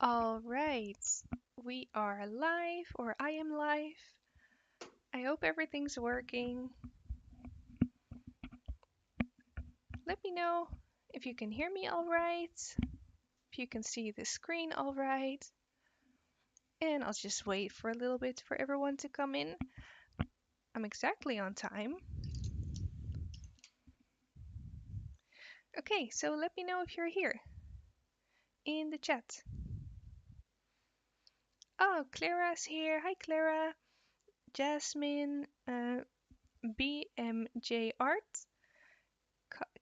All right, we are live, or I am live. I hope everything's working. Let me know if you can hear me all right, if you can see the screen all right, and I'll just wait for a little bit for everyone to come in. I'm exactly on time. Okay, so let me know if you're here in the chat. Oh, Clara's here. Hi, Clara. Jasmine, BMJ Art,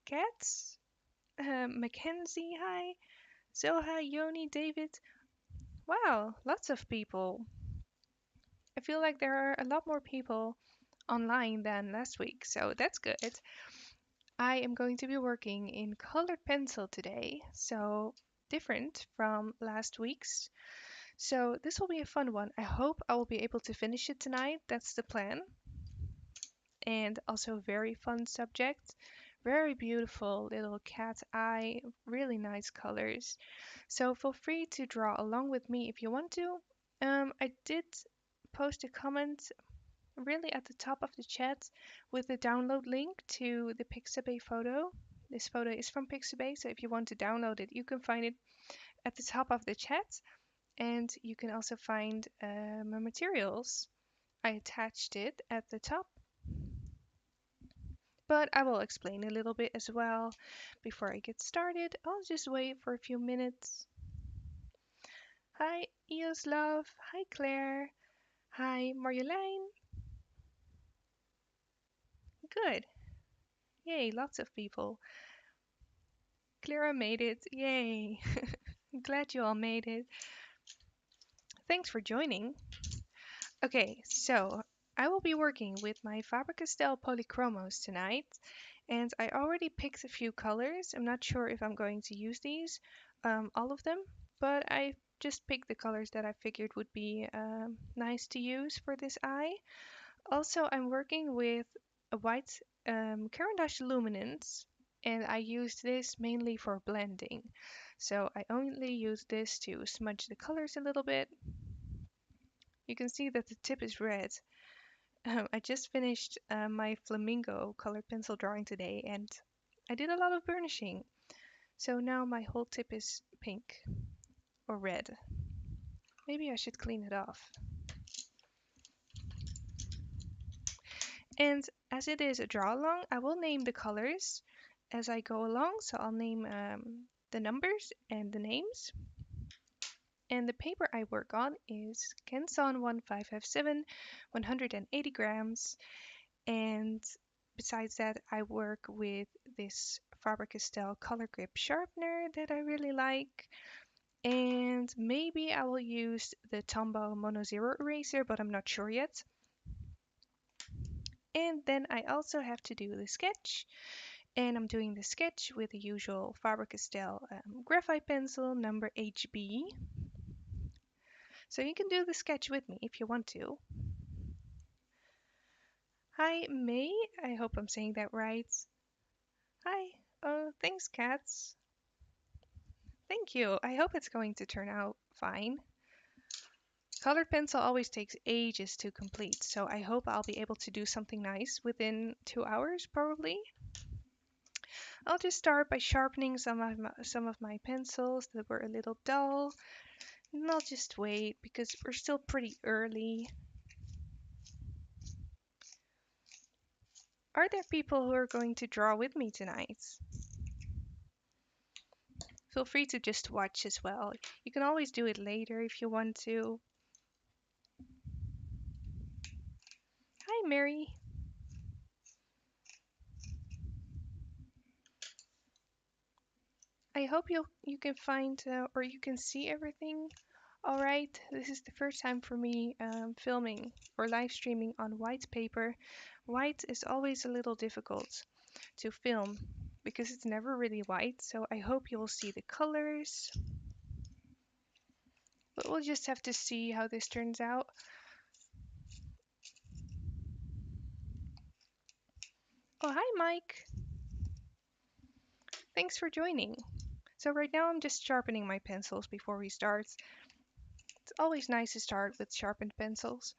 Cats, Mackenzie, hi. Zoha, Yoni, David. Wow, lots of people. I feel like there are a lot more people online than last week, so that's good. I am going to be working in colored pencil today, so different from last week's. So this will be a fun one. I hope I will be able to finish it tonight. That's the plan. And also a very fun subject. Very beautiful little cat eye, really nice colors. So feel free to draw along with me if you want to. I did post a comment really at the top of the chat with the download link to the Pixabay photo. This photo is from Pixabay, so if you want to download it, you can find it at the top of the chat. And you can also find my materials. I attached it at the top, but I will explain a little bit as well before I get started. I'll just wait for a few minutes. Hi, Eos Love. Hi, Claire. Hi, Marjolein. Good. Yay, lots of people. Clara made it. Yay. I'm glad you all made it. Thanks for joining. Okay, so I will be working with my Faber-Castell Polychromos tonight, and I already picked a few colors. I'm not sure if I'm going to use these, all of them, but I just picked the colors that I figured would be nice to use for this eye. Also, I'm working with a white Caran d'Ache Luminance, and I use this mainly for blending. So I only use this to smudge the colors a little bit. You can see that the tip is red. I just finished my flamingo colored pencil drawing today, and I did a lot of burnishing. So now my whole tip is pink or red. Maybe I should clean it off. And as it is a draw along, I will name the colors as I go along. So I'll name the numbers and the names. And the paper I work on is Kenson 1557, 180 grams. And besides that, I work with this Faber-Castell Color Grip sharpener that I really like. And maybe I will use the Tombow Mono Zero eraser, but I'm not sure yet. And then I also have to do the sketch. And I'm doing the sketch with the usual Faber-Castell graphite pencil number HB. So you can do the sketch with me if you want to. Hi, May. I hope I'm saying that right. Hi. Oh, thanks, cats. Thank you. I hope it's going to turn out fine. Colored pencil always takes ages to complete, so I hope I'll be able to do something nice within 2 hours, probably. I'll just start by sharpening some of my pencils that were a little dull. And I'll just wait because we're still pretty early. Are there people who are going to draw with me tonight? Feel free to just watch as well. You can always do it later if you want to. Hi, Mary. I hope you can find or you can see everything all right. This is the first time for me filming or live streaming on white paper. White is always a little difficult to film because it's never really white, so I hope you will see the colors. But we'll just have to see how this turns out. Oh, hi, Mike. Thanks for joining. So right now I'm just sharpening my pencils before we start. It's always nice to start with sharpened pencils.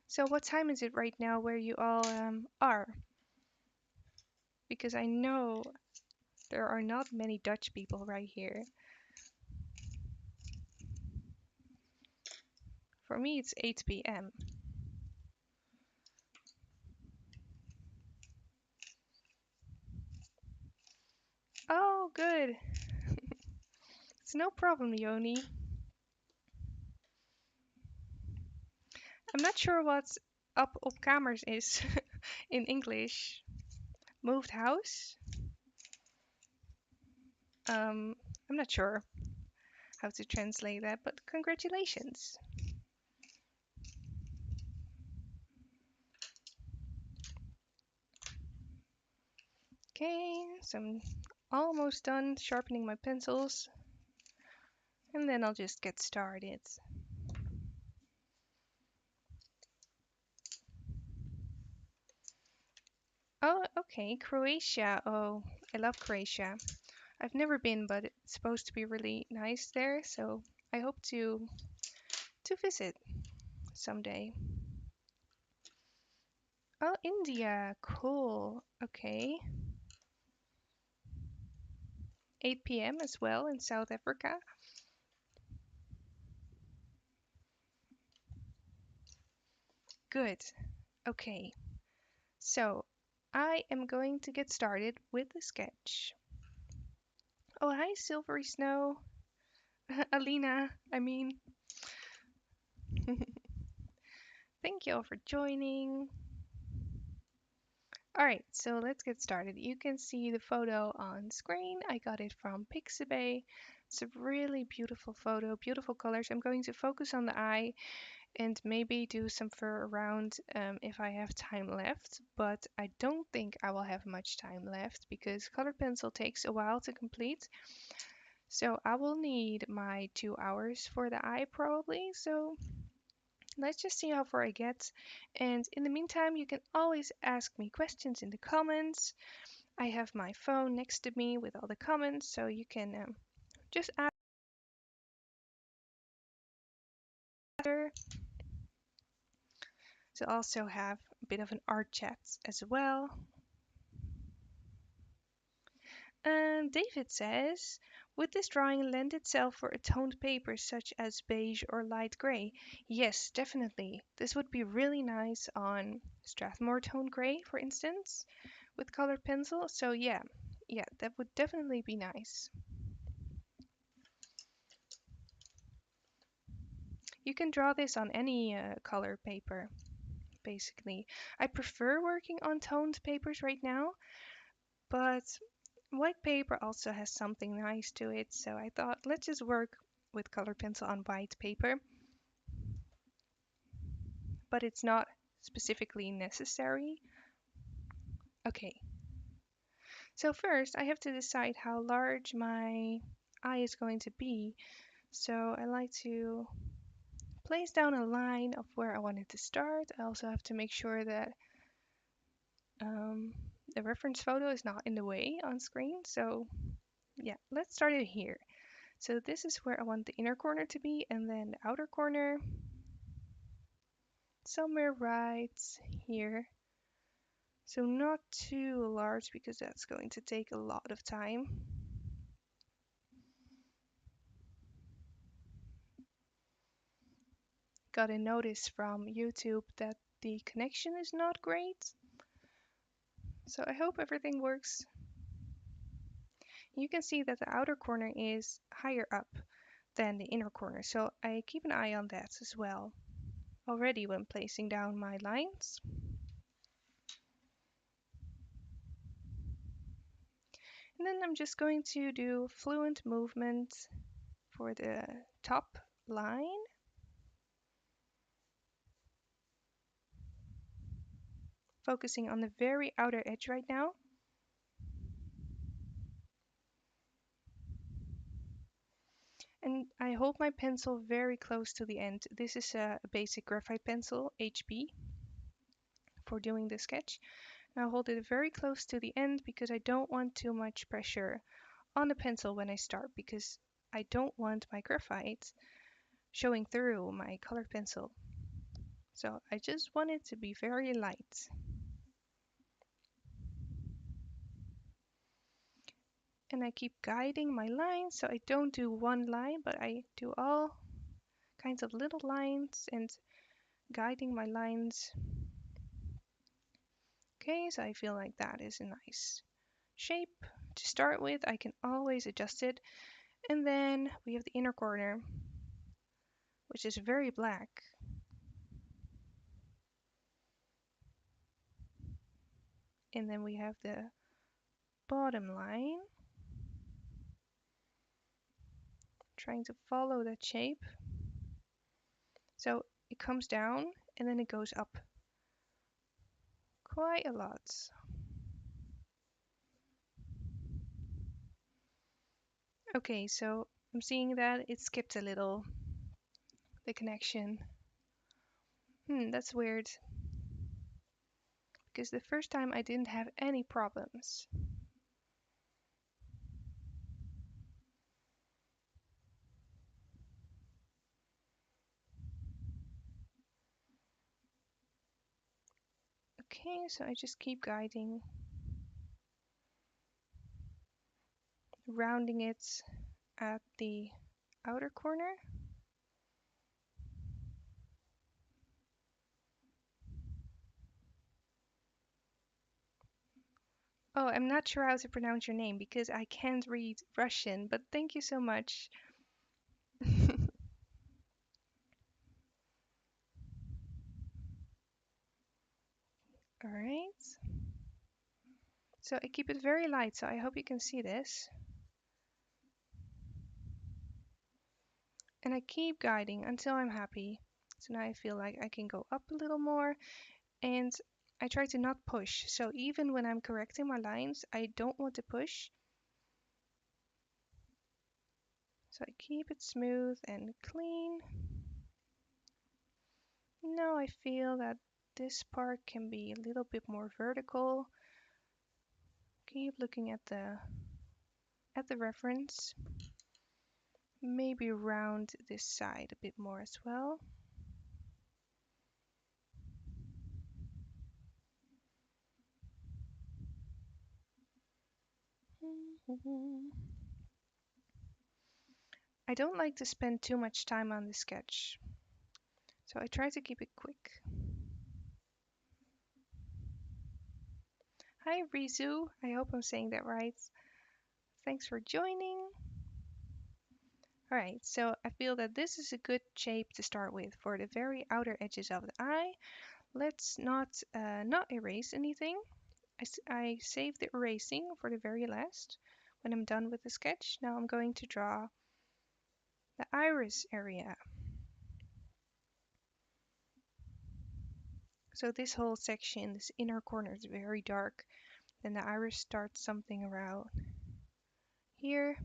So what time is it right now where you all are? Because I know there are not many Dutch people right here. For me, it's 8 p.m. Oh, good. It's no problem, Yoni. I'm not sure what op kamers is in English. Moved house? Um, I'm not sure how to translate that, but congratulations. Okay, so I'm almost done sharpening my pencils, and then I'll just get started. Oh, okay, Croatia. Oh, I love Croatia. I've never been, but it's supposed to be really nice there, so I hope to visit someday. Oh, India. Cool. Okay. 8 p.m. as well in South Africa. Good. Okay. So, I am going to get started with the sketch. Oh, hi, Silvery Snow. Alina, I mean. Thank you all for joining. Alright, so let's get started. You can see the photo on screen. I got it from Pixabay. It's a really beautiful photo, beautiful colors. I'm going to focus on the eye and maybe do some fur around if I have time left, but I don't think I will have much time left because color pencil takes a while to complete. So I will need my 2 hours for the eye probably. So let's just see how far I get. And in the meantime, you can always ask me questions in the comments. I have my phone next to me with all the comments, so you can just ask. To also have a bit of an art chat as well. And David says, would this drawing lend itself for a toned paper such as beige or light gray? Yes, definitely. This would be really nice on Strathmore tone gray, for instance, with colored pencil. So yeah, that would definitely be nice. You can draw this on any color paper, basically. I prefer working on toned papers right now, but white paper also has something nice to it, so I thought let's just work with colored pencil on white paper. But it's not specifically necessary. Okay, so first I have to decide how large my eye is going to be. So I like to place down a line of where I want it to start. I also have to make sure that um, the reference photo is not in the way on screen. So yeah, let's start it here. So this is where I want the inner corner to be, and then the outer corner somewhere right here. So not too large because that's going to take a lot of time. Got a notice from YouTube that the connection is not great. So I hope everything works. You can see that the outer corner is higher up than the inner corner, so I keep an eye on that as well already when placing down my lines. And then I'm just going to do fluent movement for the top line. Focusing on the very outer edge right now. And I hold my pencil very close to the end. This is a basic graphite pencil, HB, for doing the sketch. Now hold it very close to the end because I don't want too much pressure on the pencil when I start, because I don't want my graphite showing through my colored pencil. So I just want it to be very light. And I keep guiding my lines, so I don't do one line, but I do all kinds of little lines and guiding my lines. Okay, so I feel like that is a nice shape to start with. I can always adjust it. And then we have the inner corner, which is very black. And then we have the bottom line. Trying to follow that shape. So it comes down and then it goes up quite a lot. Okay, so I'm seeing that it skipped a little, the connection. That's weird. Because the first time I didn't have any problems. Okay, so I just keep guiding, rounding it at the outer corner. Oh, I'm not sure how to pronounce your name because I can't read Russian, but thank you so much. All right. So I keep it very light, so I hope you can see this. And I keep guiding until I'm happy. So now I feel like I can go up a little more, and I try to not push. So even when I'm correcting my lines, I don't want to push. So I keep it smooth and clean. Now I feel that this part can be a little bit more vertical. Keep looking at the reference. Maybe round this side a bit more as well. I don't like to spend too much time on the sketch, so I try to keep it quick. Hi Rizu, I hope I'm saying that right. Thanks for joining. Alright, so I feel that this is a good shape to start with for the very outer edges of the eye. Let's not erase anything. I save the erasing for the very last when I'm done with the sketch. Now I'm going to draw the iris area. So this whole section, this inner corner is very dark. Then the iris starts something around here.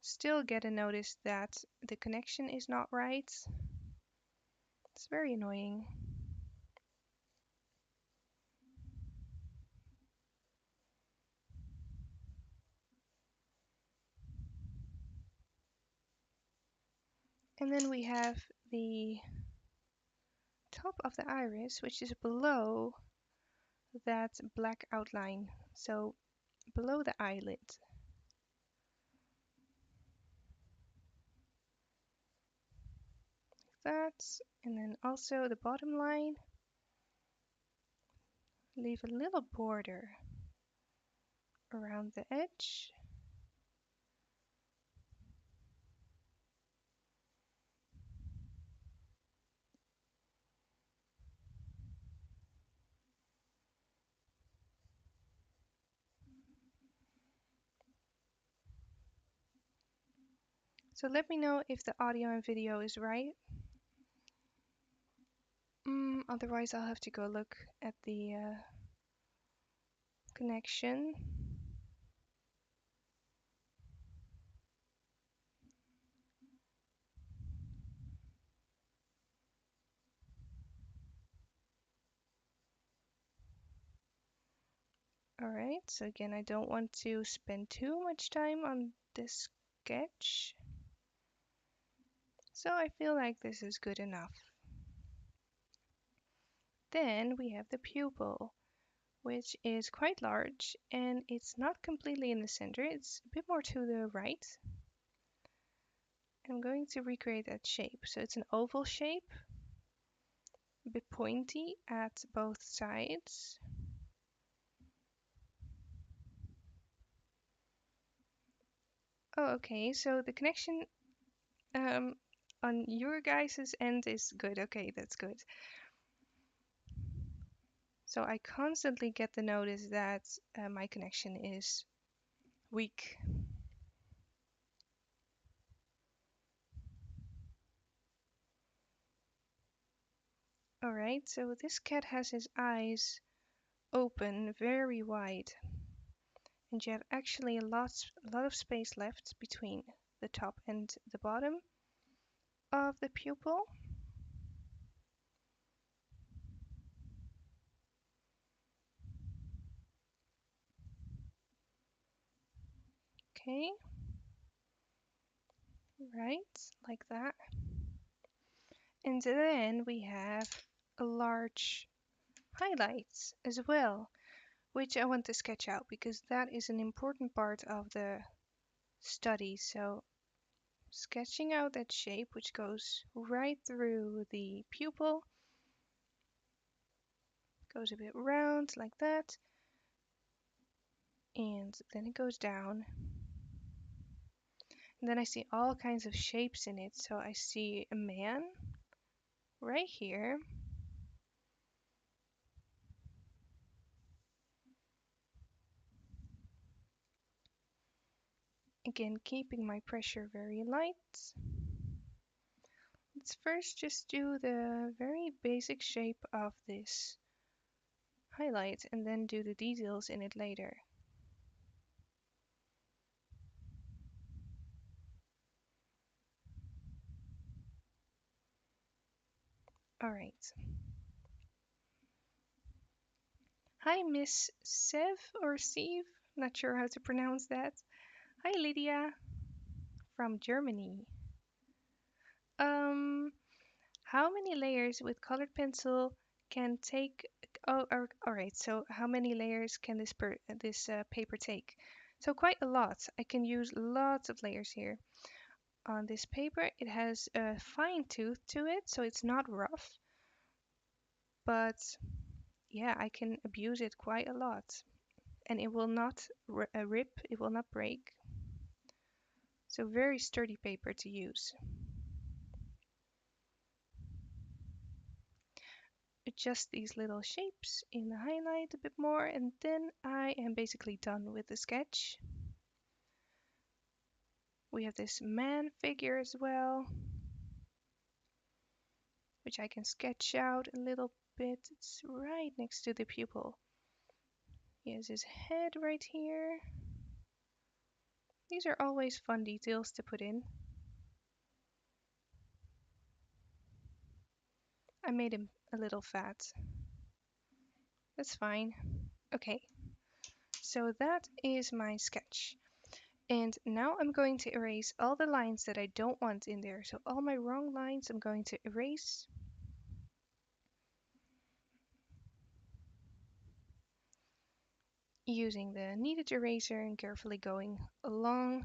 Still get a notice that the connection is not right. It's very annoying. And then we have the top of the iris, which is below that black outline. So below the eyelid. That, and then also the bottom line. Leave a little border around the edge. So let me know if the audio and video is right. Otherwise I'll have to go look at the connection. Alright, so again, I don't want to spend too much time on this sketch. So I feel like this is good enough. Then we have the pupil, which is quite large and it's not completely in the center, it's a bit more to the right. I'm going to recreate that shape. So it's an oval shape, a bit pointy at both sides. Oh, okay, so the connection on your guys' end is good. Okay, that's good. So I constantly get the notice that my connection is weak. Alright, so this cat has his eyes open very wide. And you have actually a lot of space left between the top and the bottom of the pupil. Okay, right, like that. And then we have a large highlights as well, which I want to sketch out because that is an important part of the study. So sketching out that shape which goes right through the pupil, goes a bit round like that, and then it goes down. And then I see all kinds of shapes in it. So I see a man right here. Again, keeping my pressure very light. Let's first just do the very basic shape of this highlight and then do the details in it later. Alright. Hi, Miss Sev or Sieve, not sure how to pronounce that. Hi, Lydia from Germany. How many layers with colored pencil can take? Oh, all right. So how many layers can this paper take? So quite a lot. I can use lots of layers here. On this paper, it has a fine tooth to it, so it's not rough. But yeah, I can abuse it quite a lot, and it will not rip. It will not break. So very sturdy paper to use. Adjust these little shapes in the highlight a bit more, and then I am basically done with the sketch. We have this man figure as well, which I can sketch out a little bit. It's right next to the pupil. He has his head right here. These are always fun details to put in. I made him a little fat. That's fine. Okay, so that is my sketch. And now I'm going to erase all the lines that I don't want in there. So all my wrong lines I'm going to erase. Using the kneaded eraser and carefully going along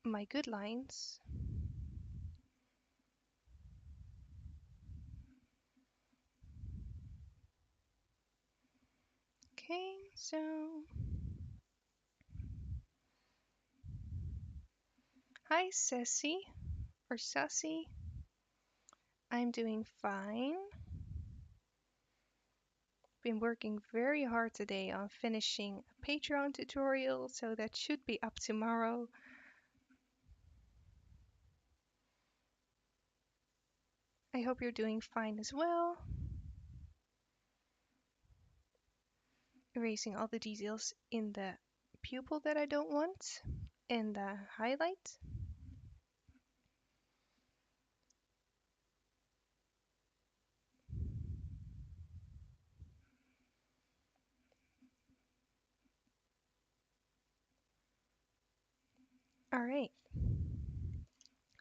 my good lines. Okay, so hi Ceci or Sassy. I'm doing fine. Been working very hard today on finishing a Patreon tutorial, so that should be up tomorrow. I hope you're doing fine as well. Erasing all the details in the pupil that I don't want and the highlight. All right.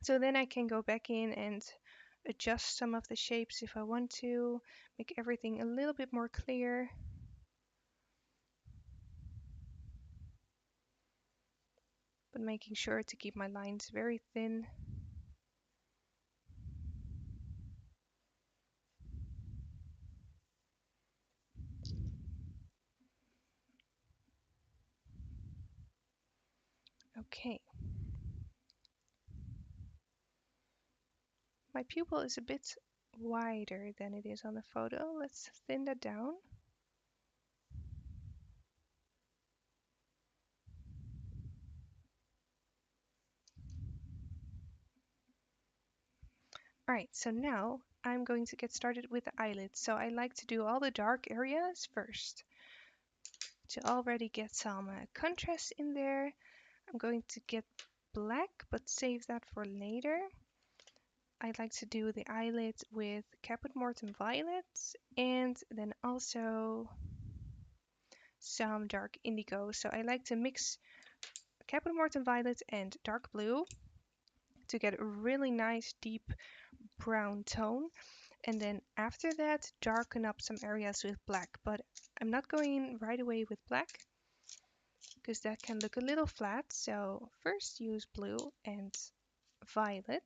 So then I can go back in and adjust some of the shapes if I want to, make everything a little bit more clear. But making sure to keep my lines very thin. Okay. My pupil is a bit wider than it is on the photo. Let's thin that down. Alright, so now I'm going to get started with the eyelids. So I like to do all the dark areas first. To already get some contrast in there, I'm going to get black, but save that for later. I'd like to do the eyelids with Caput Mortem Violets and then also some dark indigo. So I like to mix Caput Mortem Violet and dark blue to get a really nice deep brown tone. And then after that, darken up some areas with black. But I'm not going right away with black because that can look a little flat. So first use blue and violet.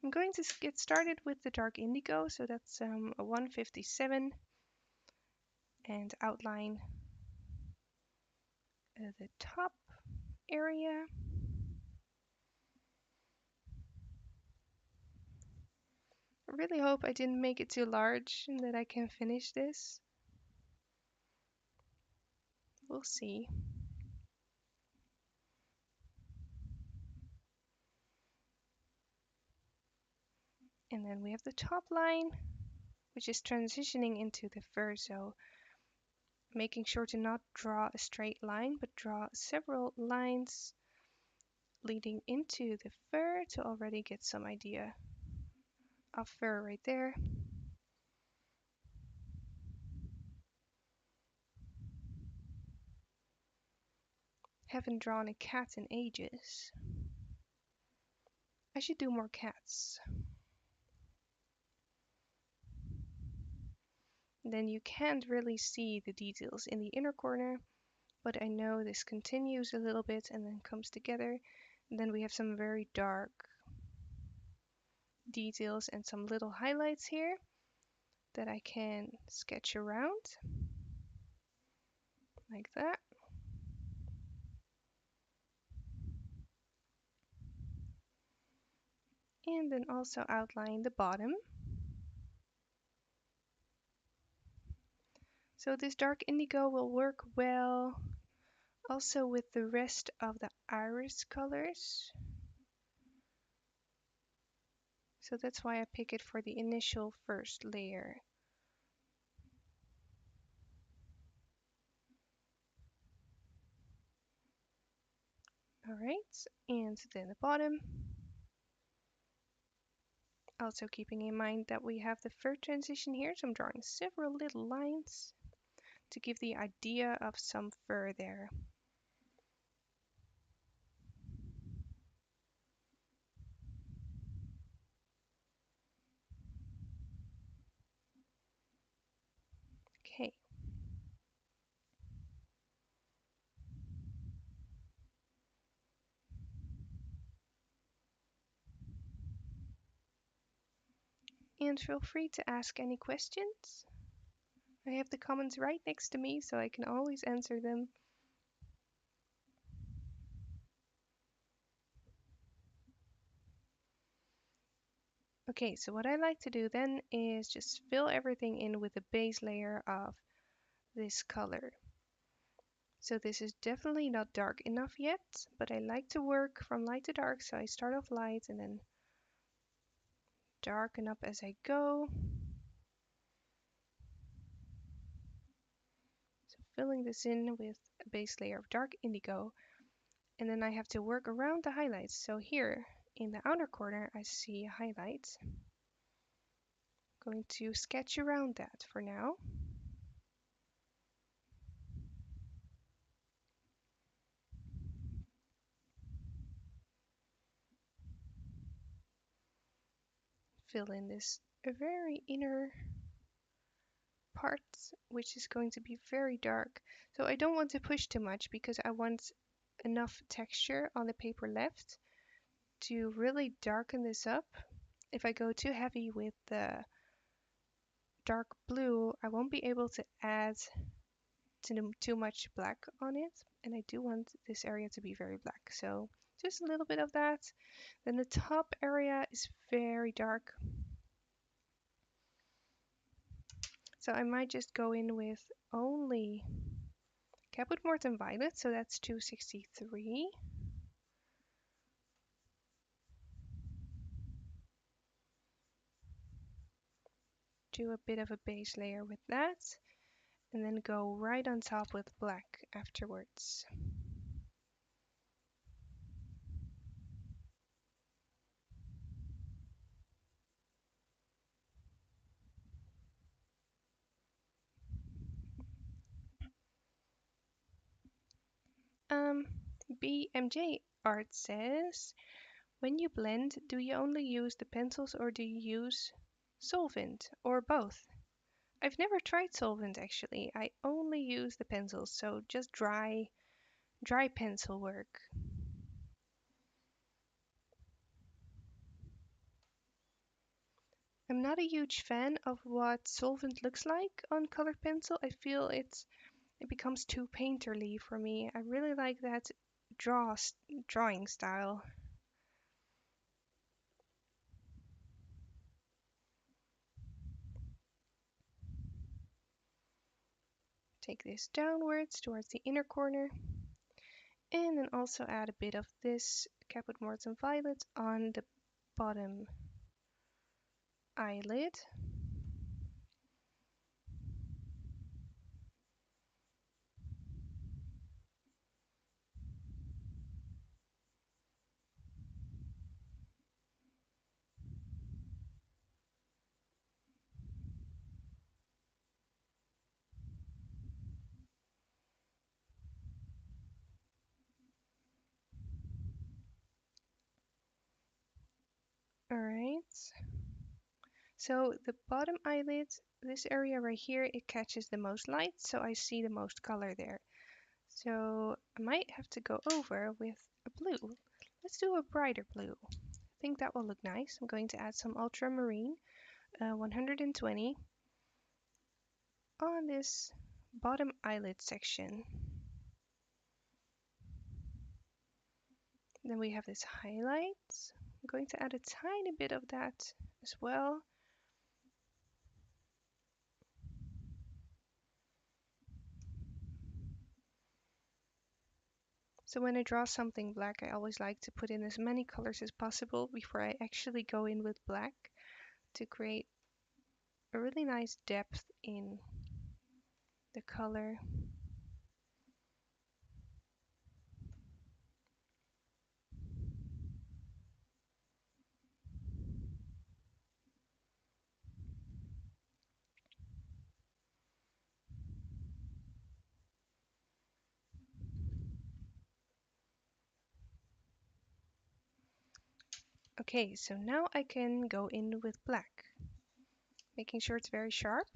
I'm going to get started with the dark indigo. So that's a 157 and outline the top area. I really hope I didn't make it too large and that I can finish this. We'll see. And then we have the top line, which is transitioning into the fur. So making sure to not draw a straight line, but draw several lines leading into the fur to already get some idea of fur right there. Haven't drawn a cat in ages. I should do more cats. Then you can't really see the details in the inner corner, but I know this continues a little bit and then comes together. And then we have some very dark details and some little highlights here that I can sketch around like that. And then also outline the bottom. So this dark indigo will work well also with the rest of the iris colors. So that's why I pick it for the initial first layer. Alright, and then the bottom. Also keeping in mind that we have the fur transition here, so I'm drawing several little lines to give the idea of some fur there. Okay. And feel free to ask any questions. I have the comments right next to me, so I can always answer them. Okay, so what I like to do then is just fill everything in with the base layer of this color. So this is definitely not dark enough yet, but I like to work from light to dark, so I start off light and then darken up as I go. So filling this in with a base layer of dark indigo, and then I have to work around the highlights. So here in the outer corner I see a highlight. Going to sketch around that for now. fill in this very inner part, which is going to be very dark. So I don't want to push too much because I want enough texture on the paper left to really darken this up. If I go too heavy with the dark blue, I won't be able to add too much black on it, and I do want this area to be very black, so just a little bit of that. Then the top area is very dark, so I might just go in with only Caput Mortem Violet, so that's 263. Do a bit of a base layer with that, and then go right on top with black afterwards. BMJ Art says, when you blend, do you only use the pencils or do you use solvent or both? I've never tried solvent actually. I only use the pencils, so just dry pencil work. I'm not a huge fan of what solvent looks like on colored pencil. I feel it becomes too painterly for me. I really like that drawing style. Take this downwards towards the inner corner, and then also add a bit of this Caput Mortem Violet on the bottom eyelid. Alright, so the bottom eyelid, this area right here, it catches the most light, so I see the most color there. So I might have to go over with a blue. Let's do a brighter blue. I think that will look nice. I'm going to add some ultramarine, 120, on this bottom eyelid section. Then we have this highlight. I'm going to add a tiny bit of that as well. So when I draw something black, I always like to put in as many colors as possible before I actually go in with black to create a really nice depth in the color. Okay, so now I can go in with black, making sure it's very sharp.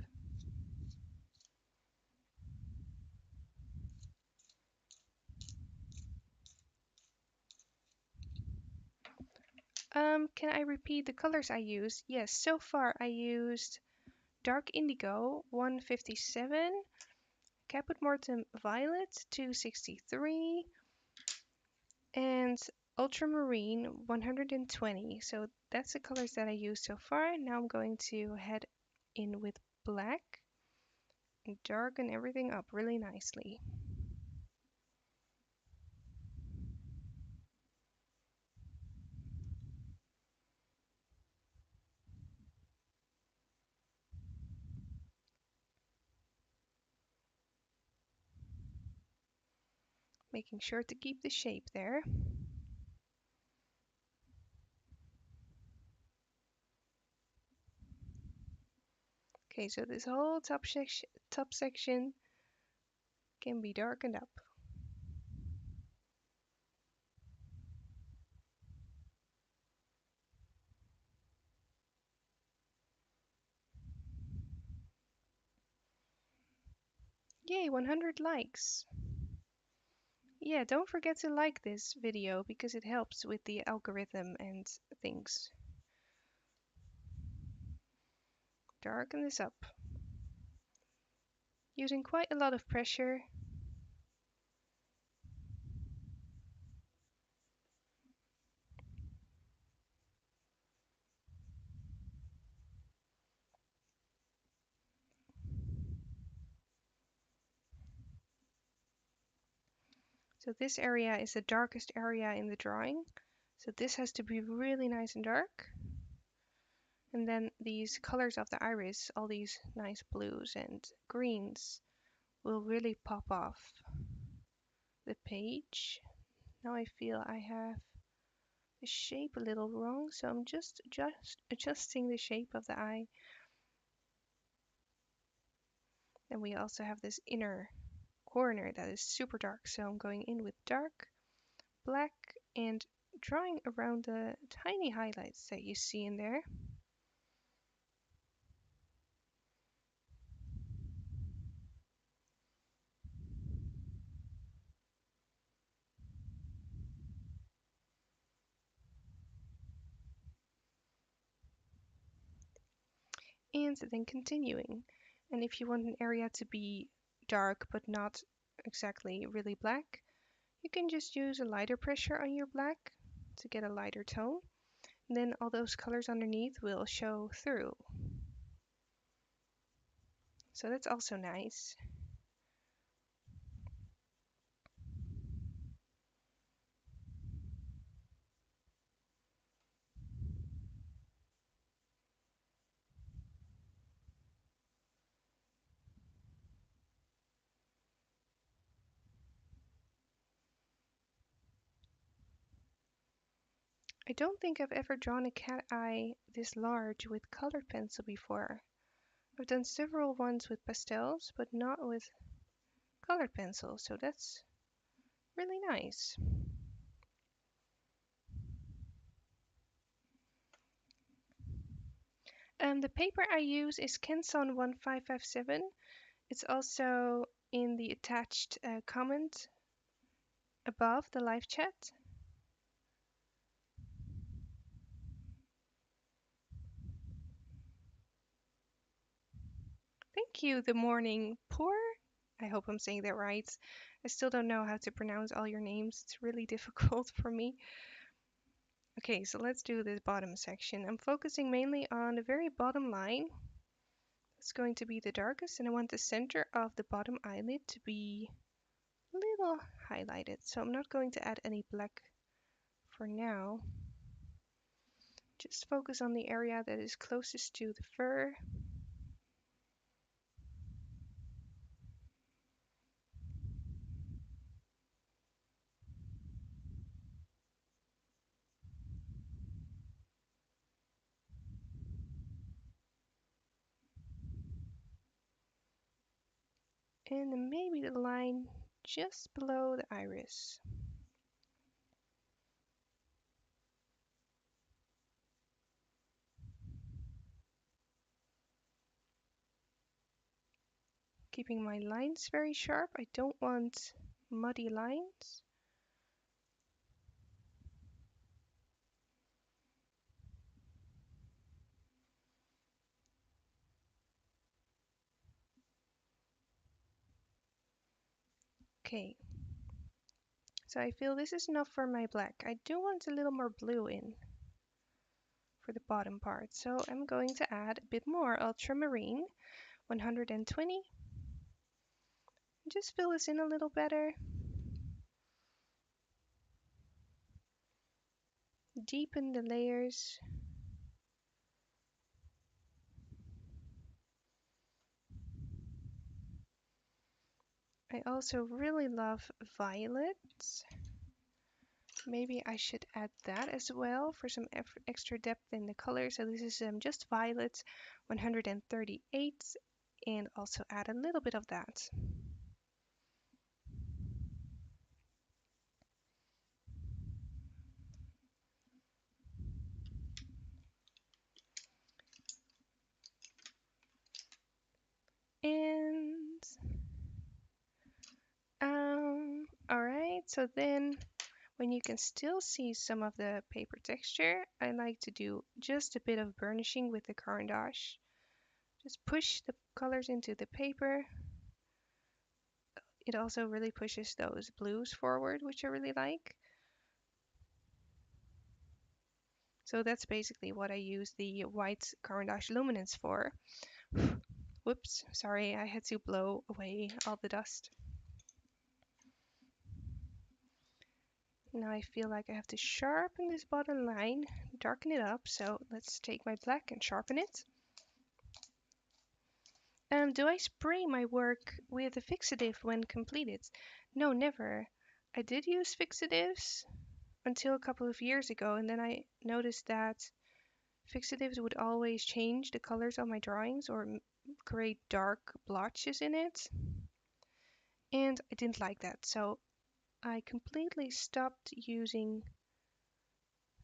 Can I repeat the colors I used? Yes, so far I used Dark Indigo 157, Caput Mortem Violet 263, and Ultramarine 120. So that's the colors that I used so far. Now I'm going to head in with black and darken everything up really nicely. Making sure to keep the shape there. Okay, so this whole top section can be darkened up. Yay, 100 likes. Yeah, don't forget to like this video because it helps with the algorithm and things. Darken this up. Using quite a lot of pressure. So this area is the darkest area in the drawing. So this has to be really nice and dark. And then these colors of the iris, all these nice blues and greens, will really pop off the page. Now I feel I have the shape a little wrong, so I'm just adjusting the shape of the eye. And we also have this inner corner that is super dark, so I'm going in with dark, black, and drawing around the tiny highlights that you see in there. And then continuing. And if you want an area to be dark but not exactly really black, you can just use a lighter pressure on your black to get a lighter tone. And then all those colors underneath will show through. So that's also nice. I don't think I've ever drawn a cat eye this large with colored pencil before. I've done several ones with pastels, but not with colored pencil, so that's really nice. The paper I use is Kenson 1557. It's also in the attached comment above the live chat. Thank you, The Morning Poor. I hope I'm saying that right. I still don't know how to pronounce all your names. It's really difficult for me. Okay, so let's do this bottom section. I'm focusing mainly on the very bottom line. It's going to be the darkest, and I want the center of the bottom eyelid to be a little highlighted. So I'm not going to add any black for now. Just focus on the area that is closest to the fur. And then maybe the line just below the iris. Keeping my lines very sharp. I don't want muddy lines. Okay, so I feel this is enough for my black. I do want a little more blue in for the bottom part, so I'm going to add a bit more ultramarine, 120. Just fill this in a little better. Deepen the layers. I also really love violets. Maybe I should add that as well for some extra depth in the color. So this is just violets, 138, and also add a little bit of that. And So then when you can still see some of the paper texture, I like to do just a bit of burnishing with the Caran d'Ache. Just push the colors into the paper. It also really pushes those blues forward, which I really like. So that's basically what I use the white Caran d'Ache luminance for. Whoops, sorry, I had to blow away all the dust. Now I feel like I have to sharpen this bottom line, darken it up, so let's take my black and sharpen it. Do I spray my work with a fixative when completed? No, never. I did use fixatives until a couple of years ago, and then I noticed that fixatives would always change the colors of my drawings or create dark blotches in it. And I didn't like that, so I completely stopped using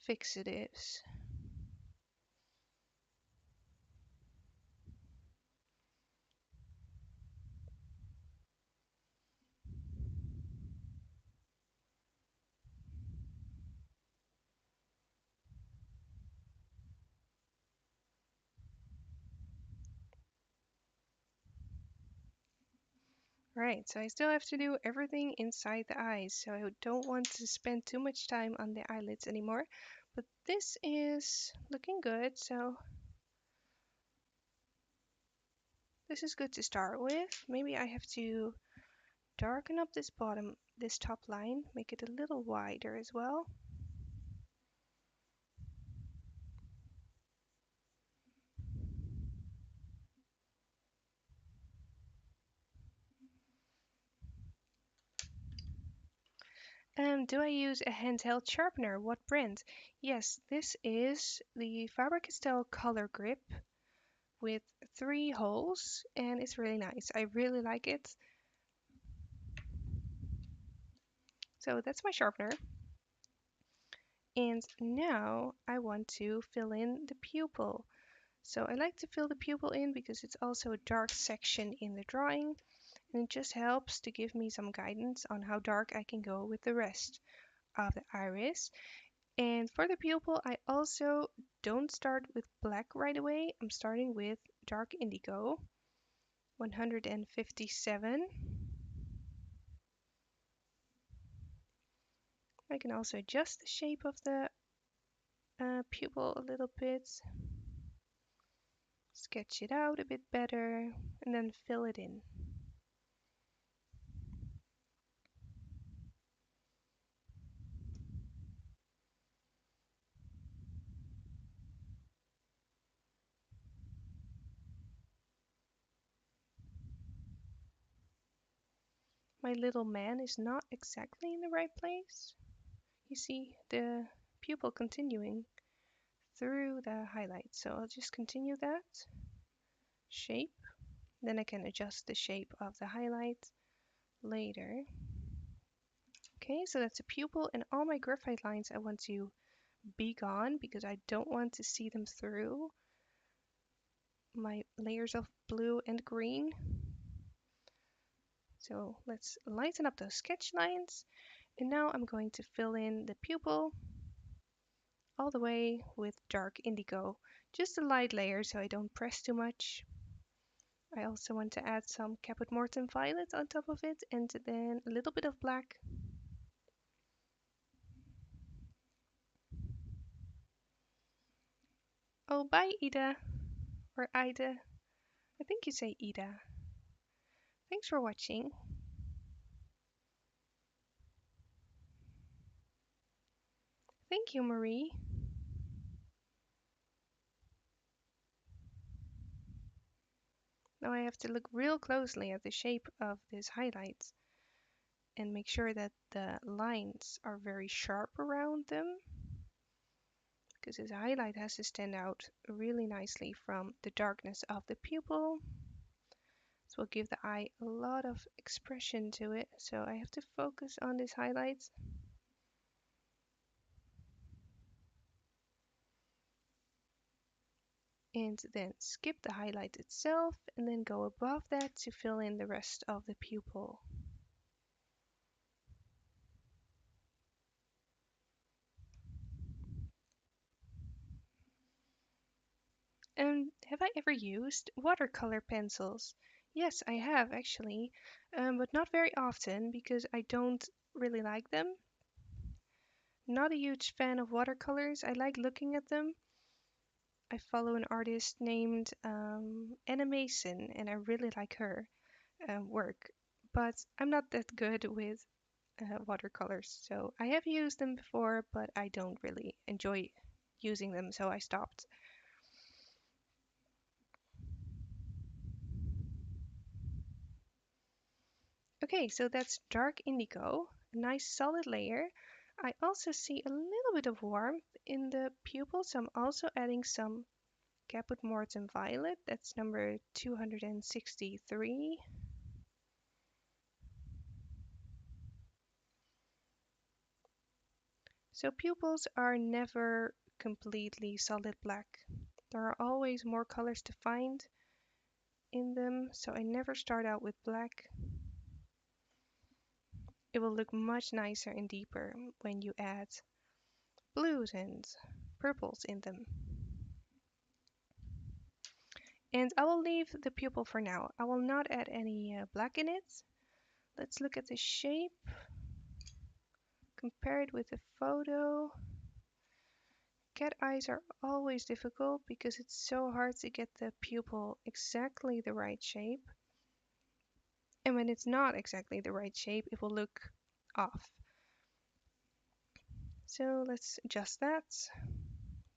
fixatives. Right, so I still have to do everything inside the eyes, so I don't want to spend too much time on the eyelids anymore. But this is looking good, so this is good to start with. Maybe I have to darken up this top line, make it a little wider as well. Do I use a handheld sharpener? What brand? Yes, this is the Faber-Castell Color Grip with 3 holes, and it's really nice. I really like it. So that's my sharpener. And now I want to fill in the pupil. So I like to fill the pupil in because it's also a dark section in the drawing, and it just helps to give me some guidance on how dark I can go with the rest of the iris. And for the pupil, I also don't start with black right away. I'm starting with dark indigo, 157. I can also adjust the shape of the pupil a little bit, sketch it out a bit better, and then fill it in. My little man is not exactly in the right place. You see the pupil continuing through the highlight, so I'll just continue that shape. Then I can adjust the shape of the highlight later. Okay, so that's a pupil, and all my graphite lines I want to be gone because I don't want to see them through my layers of blue and green. So let's lighten up those sketch lines, and now I'm going to fill in the pupil all the way with dark indigo. Just a light layer so I don't press too much. I also want to add some Caput Mortuum violet on top of it, and then a little bit of black. Oh, bye Ida, or Ida. I think you say Ida. Thanks for watching. Thank you, Marie. Now I have to look real closely at the shape of this highlight and make sure that the lines are very sharp around them, because this highlight has to stand out really nicely from the darkness of the pupil. This will give the eye a lot of expression to it, so I have to focus on this highlight. And then skip the highlight itself and then go above that to fill in the rest of the pupil. Have I ever used watercolor pencils? Yes, I have actually, but not very often because I don't really like them. Not a huge fan of watercolors. I like looking at them. I follow an artist named Anna Mason, and I really like her work. But I'm not that good with watercolors, so I have used them before, but I don't really enjoy using them, so I stopped. Okay, so that's dark indigo, a nice solid layer. I also see a little bit of warmth in the pupils, so I'm also adding some Caput Mortem Violet, that's number 263. So pupils are never completely solid black. There are always more colors to find in them, so I never start out with black. It will look much nicer and deeper when you add blues and purples in them. And I will leave the pupil for now. I will not add any black in it. Let's look at the shape, compare it with the photo. Cat eyes are always difficult because it's so hard to get the pupil exactly the right shape. And when it's not exactly the right shape, it will look off. So let's adjust that.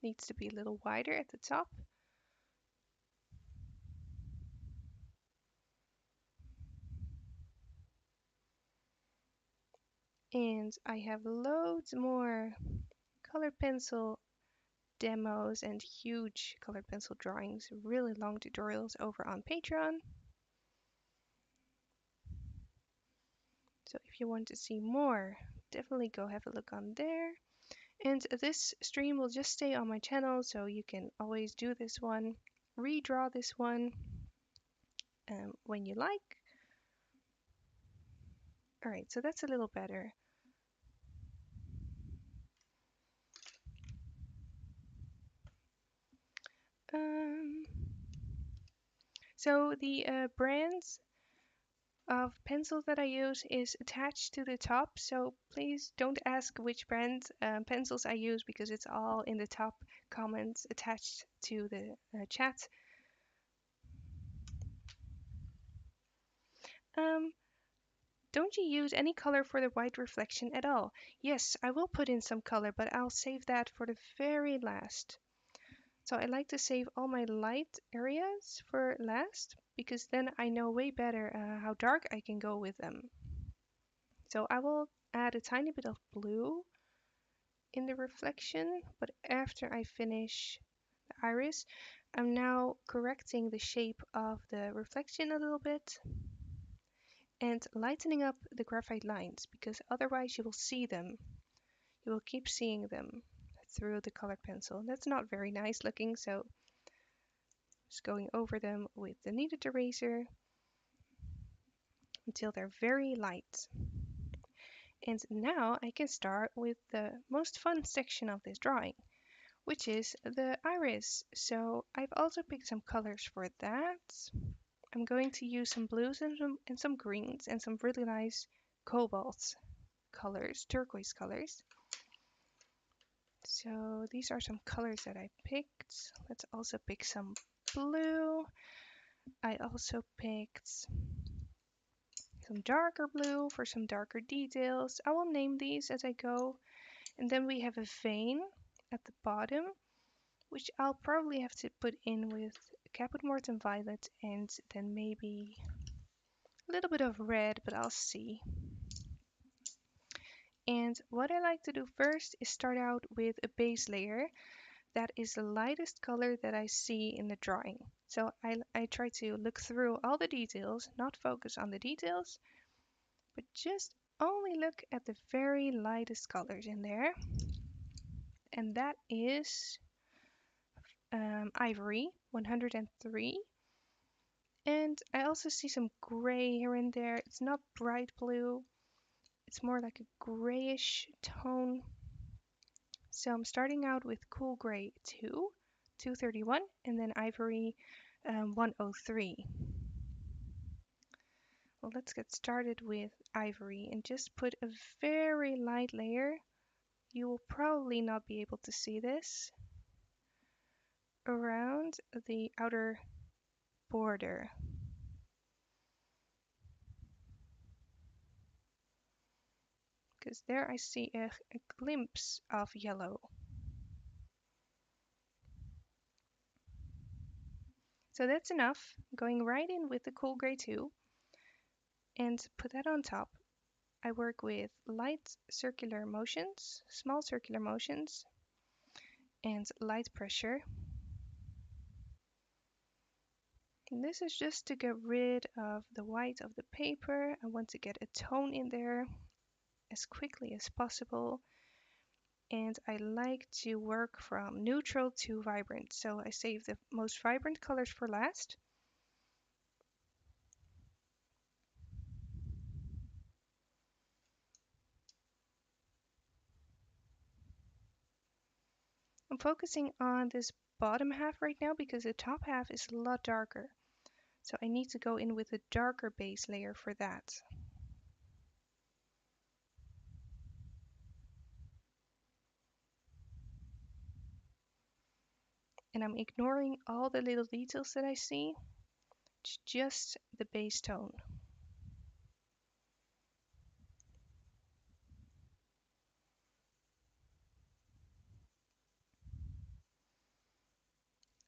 Needs to be a little wider at the top. And I have loads more colored pencil demos and huge colored pencil drawings, really long tutorials over on Patreon. So if you want to see more, definitely go have a look on there. And this stream will just stay on my channel, so you can always do this one, redraw this one when you like. Alright, so that's a little better. Um, so the brands of pencils that I use is attached to the top, so please don't ask which brand pencils I use because it's all in the top comments attached to the chat. Um, don't you use any color for the white reflection at all? Yes, I will put in some color, but I'll save that for the very last. So I like to save all my light areas for last because then I know way better how dark I can go with them. So I will add a tiny bit of blue in the reflection, but after I finish the iris, I'm now correcting the shape of the reflection a little bit and lightening up the graphite lines because otherwise you will see them. You will keep seeing them through the colored pencil. That's not very nice looking, so just going over them with the kneaded eraser until they're very light. And now I can start with the most fun section of this drawing, which is the iris. So I've also picked some colors for that. I'm going to use some blues and some greens and some really nice cobalt colors, turquoise colors. So these are some colors that I picked. Let's also pick some blue. I also picked some darker blue for some darker details. I will name these as I go. And then we have a vein at the bottom, which I'll probably have to put in with Caput Mortem Violet and then maybe a little bit of red, but I'll see. And what I like to do first is start out with a base layer that is the lightest color that I see in the drawing. So I try to look through all the details, not focus on the details, but just only look at the very lightest colors in there. And that is Ivory 103. And I also see some gray here and there. It's not bright blue. It's more like a grayish tone. So I'm starting out with Cool Gray 2, 231, and then ivory 103. Well, let's get started with ivory and just put a very light layer. You will probably not be able to see this around the outer border. Because there I see a glimpse of yellow. So that's enough. Going right in with the cool gray 2 and put that on top. I work with light circular motions, small circular motions, and light pressure. And this is just to get rid of the white of the paper. I want to get a tone in there as quickly as possible. And I like to work from neutral to vibrant. So I save the most vibrant colors for last. I'm focusing on this bottom half right now because the top half is a lot darker. So I need to go in with a darker base layer for that. And I'm ignoring all the little details that I see. It's just the base tone.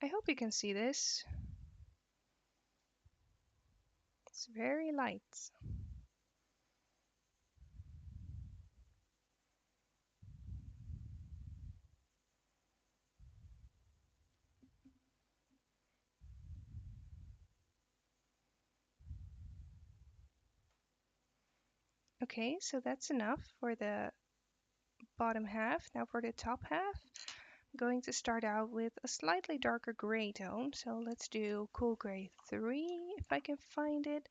I hope you can see this. It's very light. Okay, so that's enough for the bottom half. Now for the top half, I'm going to start out with a slightly darker gray tone. So let's do cool gray 3 if I can find it.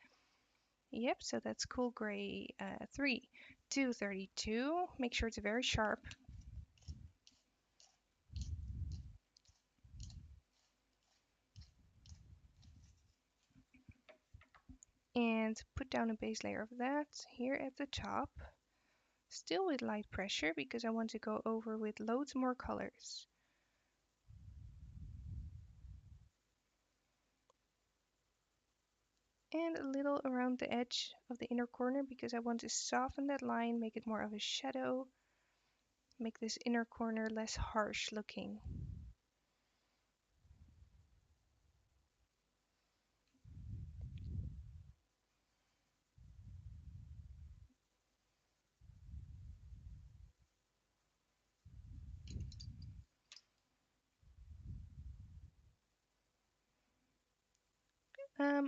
Yep, so that's cool gray 3, 232. Make sure it's very sharp. And put down a base layer of that here at the top. Still with light pressure because I want to go over with loads more colors. And a little around the edge of the inner corner because I want to soften that line, make it more of a shadow, make this inner corner less harsh looking.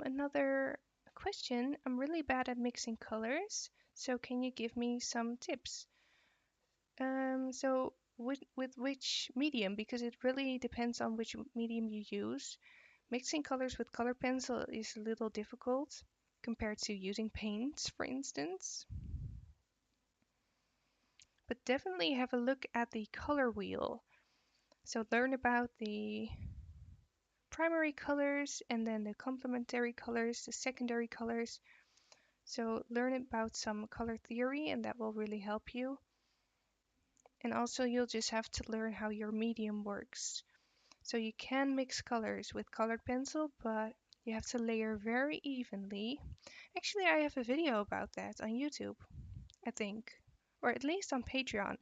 Another question, I'm really bad at mixing colors, so can you give me some tips? So with which medium, because it really depends on which medium you use. Mixing colors with color pencil is a little difficult compared to using paints, for instance. But definitely have a look at the color wheel. So learn about the primary colors and then the complementary colors, the secondary colors. So learn about some color theory and that will really help you. And also you'll just have to learn how your medium works. So you can mix colors with colored pencil, but you have to layer very evenly. Actually, I have a video about that on YouTube, I think, or at least on Patreon.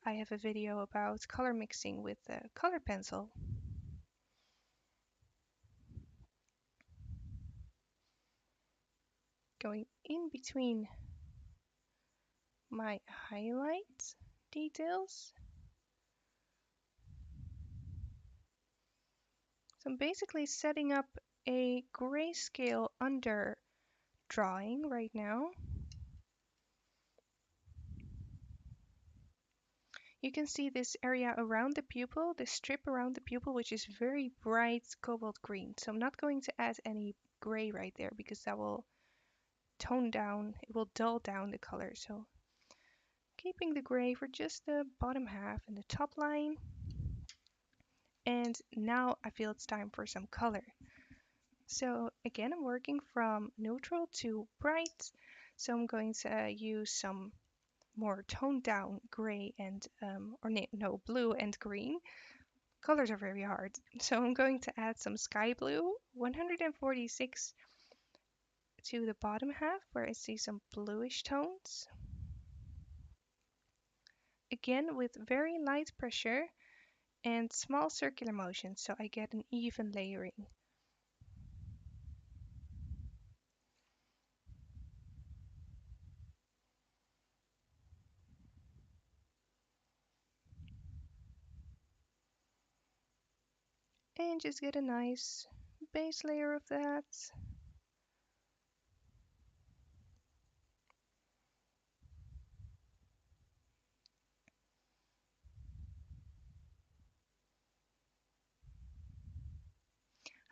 I have a video about color mixing with the colored pencil. Going in between my highlight details. So I'm basically setting up a grayscale under drawing right now. You can see this area around the pupil, the strip around the pupil, which is very bright cobalt green. So I'm not going to add any gray right there because that will tone down, it will dull down the color. So keeping the gray for just the bottom half and the top line. And now I feel it's time for some color. So again, I'm working from neutral to bright. So I'm going to use some more toned down gray and, no, blue and green. Colors are very hard. So I'm going to add some sky blue, 146 to the bottom half where I see some bluish tones. Again, with very light pressure and small circular motions so I get an even layering. And just get a nice base layer of that.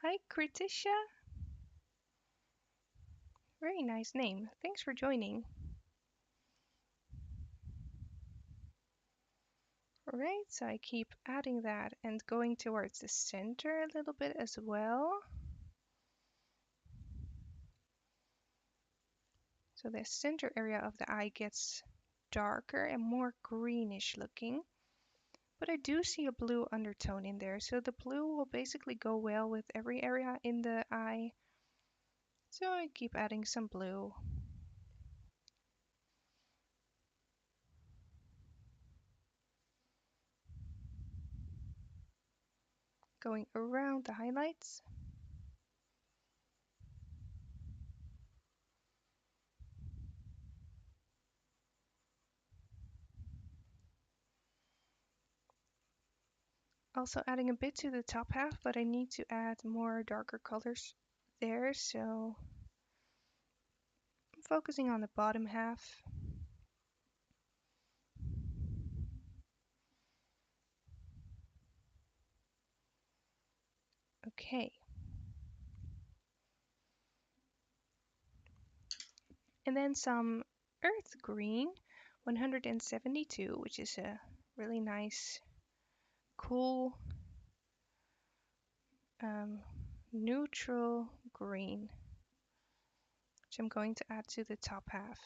Hi, Kritisha. Very nice name. Thanks for joining. Alright, so I keep adding that and going towards the center a little bit as well. So the center area of the eye gets darker and more greenish looking. But I do see a blue undertone in there, so the blue will basically go well with every area in the eye. So I keep adding some blue. Going around the highlights. Also adding a bit to the top half, but I need to add more darker colors there, so I'm focusing on the bottom half. Okay. And then some earth green, 172, which is a really nice, cool, neutral green, which I'm going to add to the top half.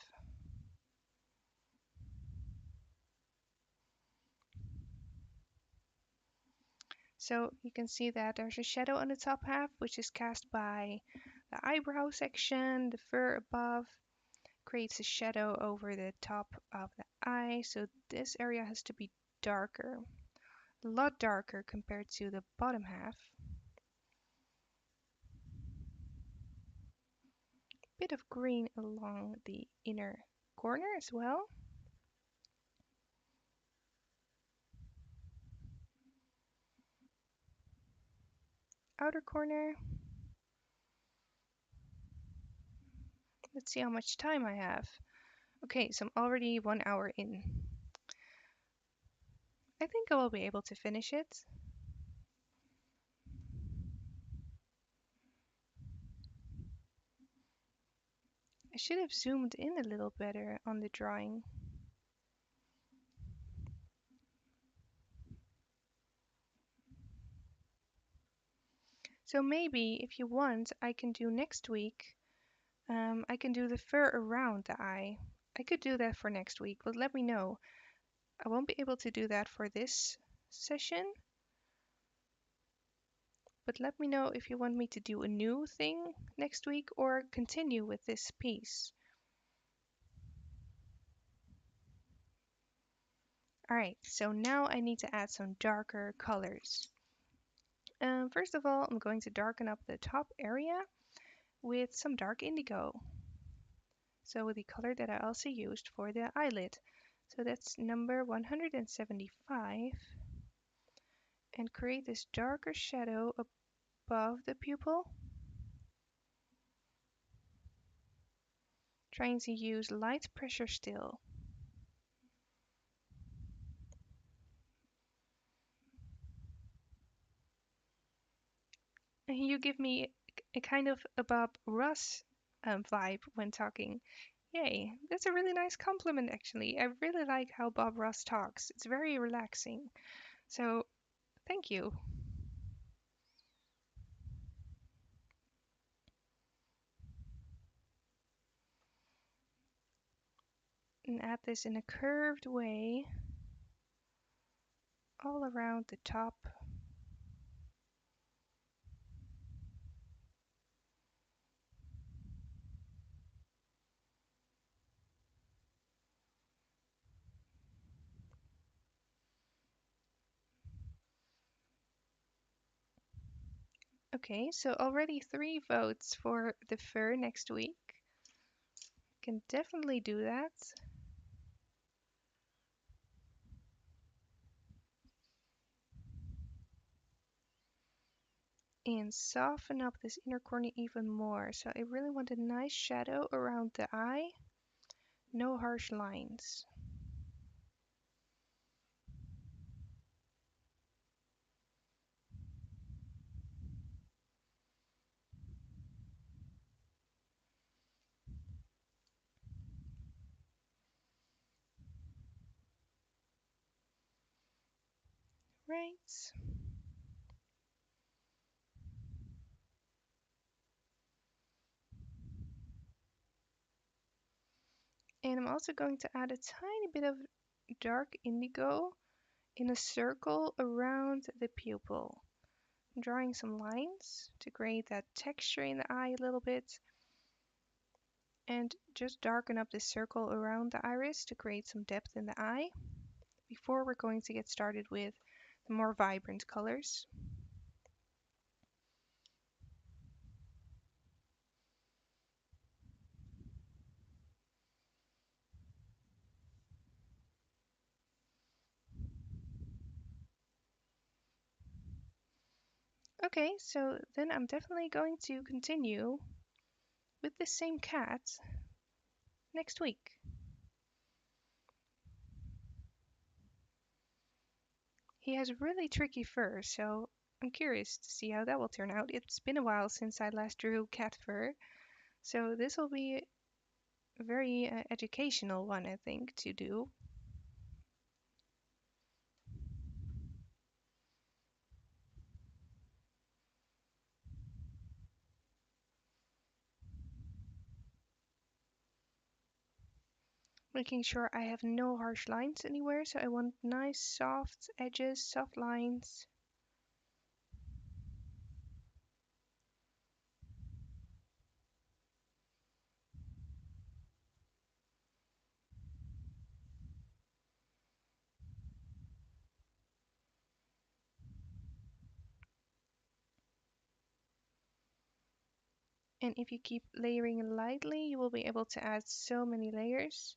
So you can see that there's a shadow on the top half, which is cast by the eyebrow section, the fur above, creates a shadow over the top of the eye. So this area has to be darker, a lot darker compared to the bottom half. Bit of green along the inner corner as well. Outer corner. Let's see how much time I have. Okay, so I'm already 1 hour in. I think I will be able to finish it. I should have zoomed in a little better on the drawing. So maybe if you want, I can do next week. I can do the fur around the eye. I could do that for next week, but let me know. I won't be able to do that for this session. But let me know if you want me to do a new thing next week or continue with this piece. Alright, so now I need to add some darker colors. First of all, I'm going to darken up the top area with some dark indigo. So the color that I also used for the eyelid. So that's number 175. And create this darker shadow above the pupil. Trying to use light pressure still. And you give me a kind of a Bob Ross vibe when talking. Yay, that's a really nice compliment actually. I really like how Bob Ross talks. It's very relaxing. So, thank you. And add this in a curved way all around the top. Okay, so already 3 votes for the fur next week. Can definitely do that. And soften up this inner corner even more. So I really want a nice shadow around the eye. No harsh lines. Right. And I'm also going to add a tiny bit of dark indigo in a circle around the pupil. I'm drawing some lines to create that texture in the eye a little bit. And just darken up this circle around the iris to create some depth in the eye before we're going to get started with the more vibrant colors. Okay, so then I'm definitely going to continue with the same cat next week. He has really tricky fur, so I'm curious to see how that will turn out. It's been a while since I last drew cat fur, so this will be a very educational one, I think, to do. Making sure I have no harsh lines anywhere, so I want nice soft edges, soft lines. And if you keep layering lightly, you will be able to add so many layers.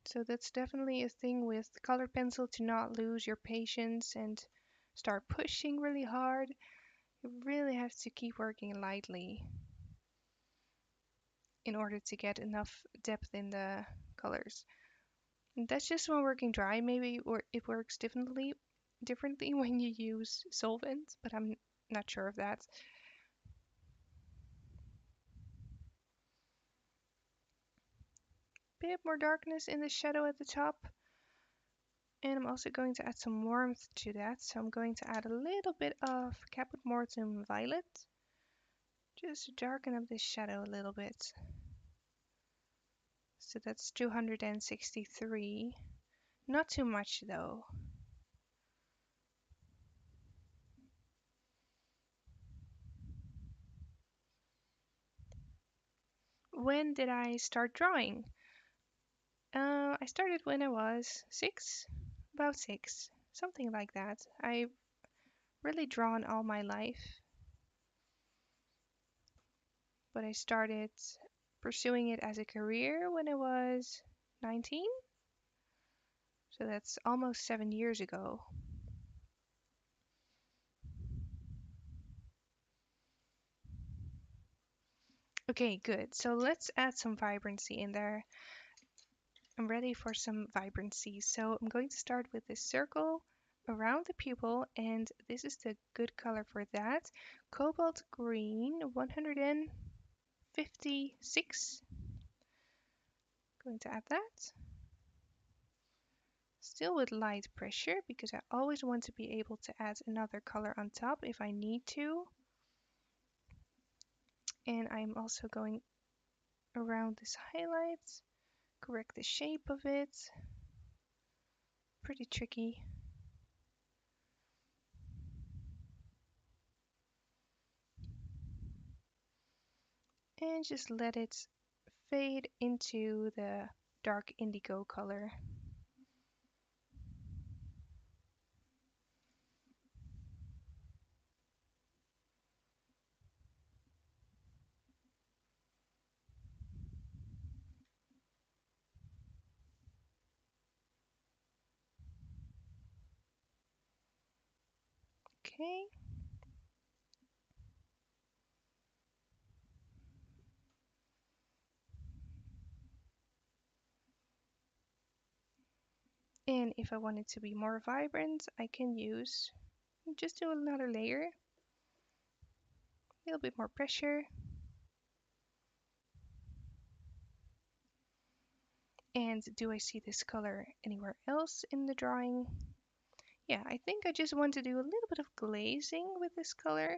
So that's definitely a thing with color pencil, to not lose your patience and start pushing really hard. You really have to keep working lightly in order to get enough depth in the colors. And that's just when working dry. Maybe it works differently when you use solvent, but I'm not sure of that. Bit more darkness in the shadow at the top. And I'm also going to add some warmth to that. So I'm going to add a little bit of Caput Mortuum Violet. Just to darken up this shadow a little bit. So that's 263. Not too much though. When did I start drawing? I started when I was 6, about 6, something like that. I've really drawn all my life, but I started pursuing it as a career when I was 19, so that's almost 7 years ago. Okay, good. So let's add some vibrancy in there. I'm ready for some vibrancy. So I'm going to start with this circle around the pupil, and this is the good color for that. Cobalt green, 156. Going to add that. Still with light pressure, because I always want to be able to add another color on top if I need to. And I'm also going around this highlight, correct the shape of it. Pretty tricky. And just let it fade into the dark indigo color. Okay. And if I want it to be more vibrant, I can use, just do another layer, a little bit more pressure. And do I see this color anywhere else in the drawing? Yeah, I think I just want to do a little bit of glazing with this color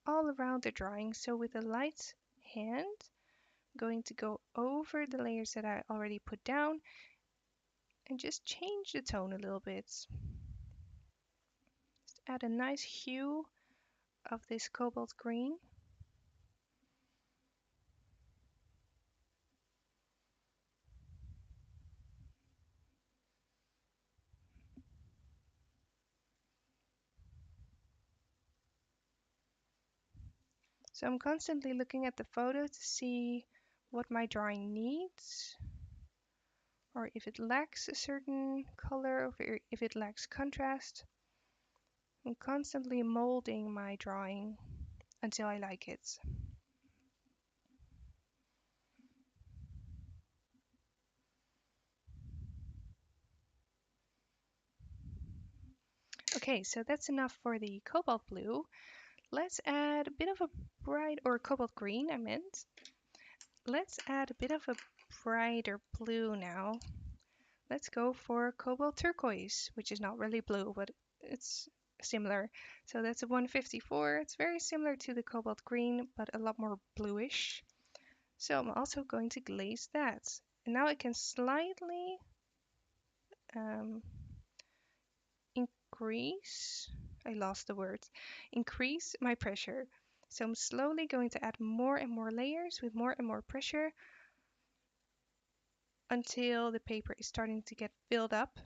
all around the drawing. So with a light hand, I'm going to go over the layers that I already put down and just change the tone a little bit. Just add a nice hue of this cobalt green. So I'm constantly looking at the photo to see what my drawing needs, or if it lacks a certain color, or if it lacks contrast. I'm constantly molding my drawing until I like it. Okay, so that's enough for the cobalt blue. Let's add a bit of a bright, or cobalt green, I meant. Let's add a bit of a brighter blue now. Let's go for cobalt turquoise, which is not really blue, but it's similar. So that's a 154. It's very similar to the cobalt green, but a lot more bluish. So I'm also going to glaze that. And now I can slightly increase, I lost the words, increase my pressure. So I'm slowly going to add more and more layers with more and more pressure until the paper is starting to get filled up.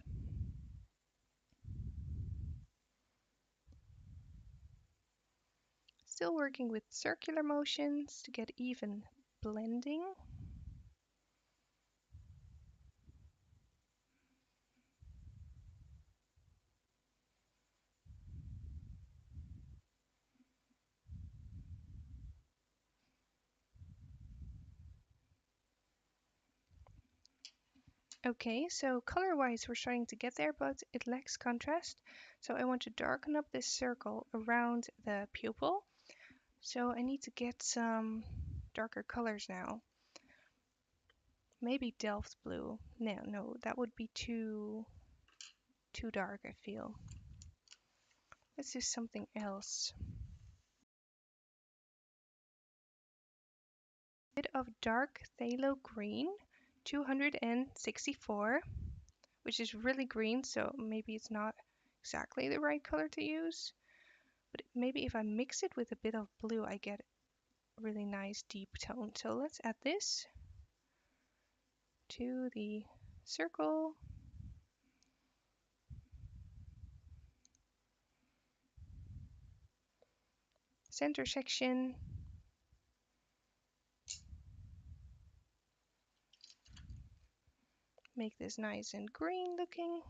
Still working with circular motions to get even blending. Okay, so color-wise we're starting to get there, but it lacks contrast. So I want to darken up this circle around the pupil. So I need to get some darker colors now. Maybe Delft blue. No, that would be too dark, I feel. Let's do something else. A bit of dark phthalo green, 264, which is really green, so maybe it's not exactly the right color to use. But maybe if I mix it with a bit of blue, I get a really nice deep tone. So let's add this to the circle. Center section. Make this nice and green looking.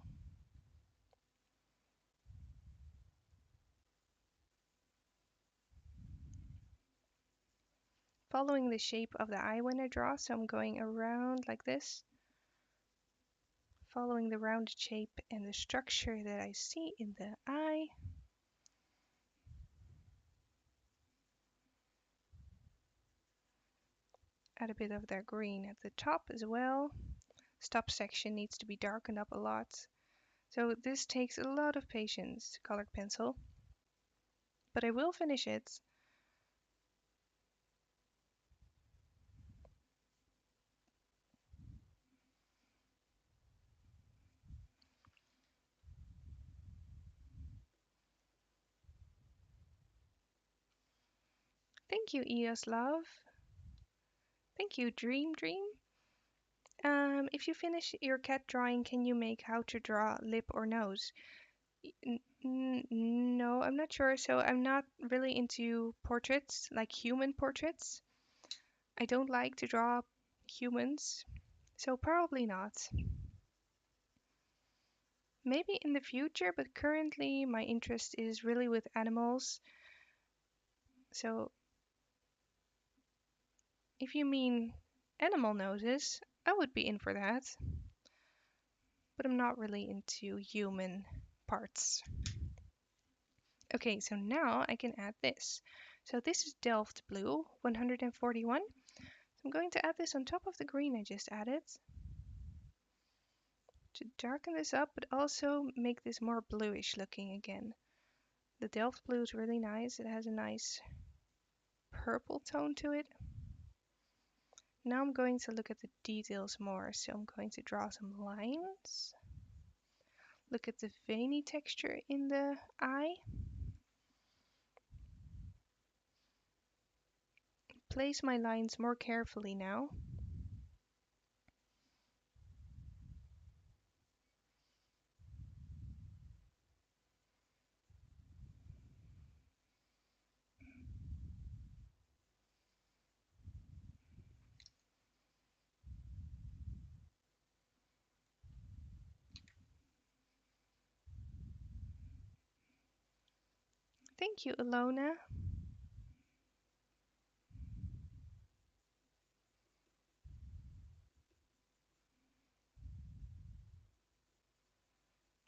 Following the shape of the eye when I draw, so I'm going around like this, following the rounded shape and the structure that I see in the eye. Add a bit of that green at the top as well. Stop section needs to be darkened up a lot. So this takes a lot of patience, colored pencil. But I will finish it. Thank you, Eoslav. Thank you, Dream Dream. If you finish your cat drawing, can you make how to draw lip or nose? No, I'm not sure. So I'm not really into portraits, like human portraits. I don't like to draw humans, so probably not. Maybe in the future, but currently my interest is really with animals. So if you mean animal noses, I would be in for that. But I'm not really into human parts. Okay, so now I can add this. So this is Delft Blue 141. So I'm going to add this on top of the green I just added to darken this up, but also make this more bluish looking again. The Delft Blue is really nice. It has a nice purple tone to it. Now I'm going to look at the details more. So I'm going to draw some lines. Look at the veiny texture in the eye. Place my lines more carefully now. Thank you, Alona.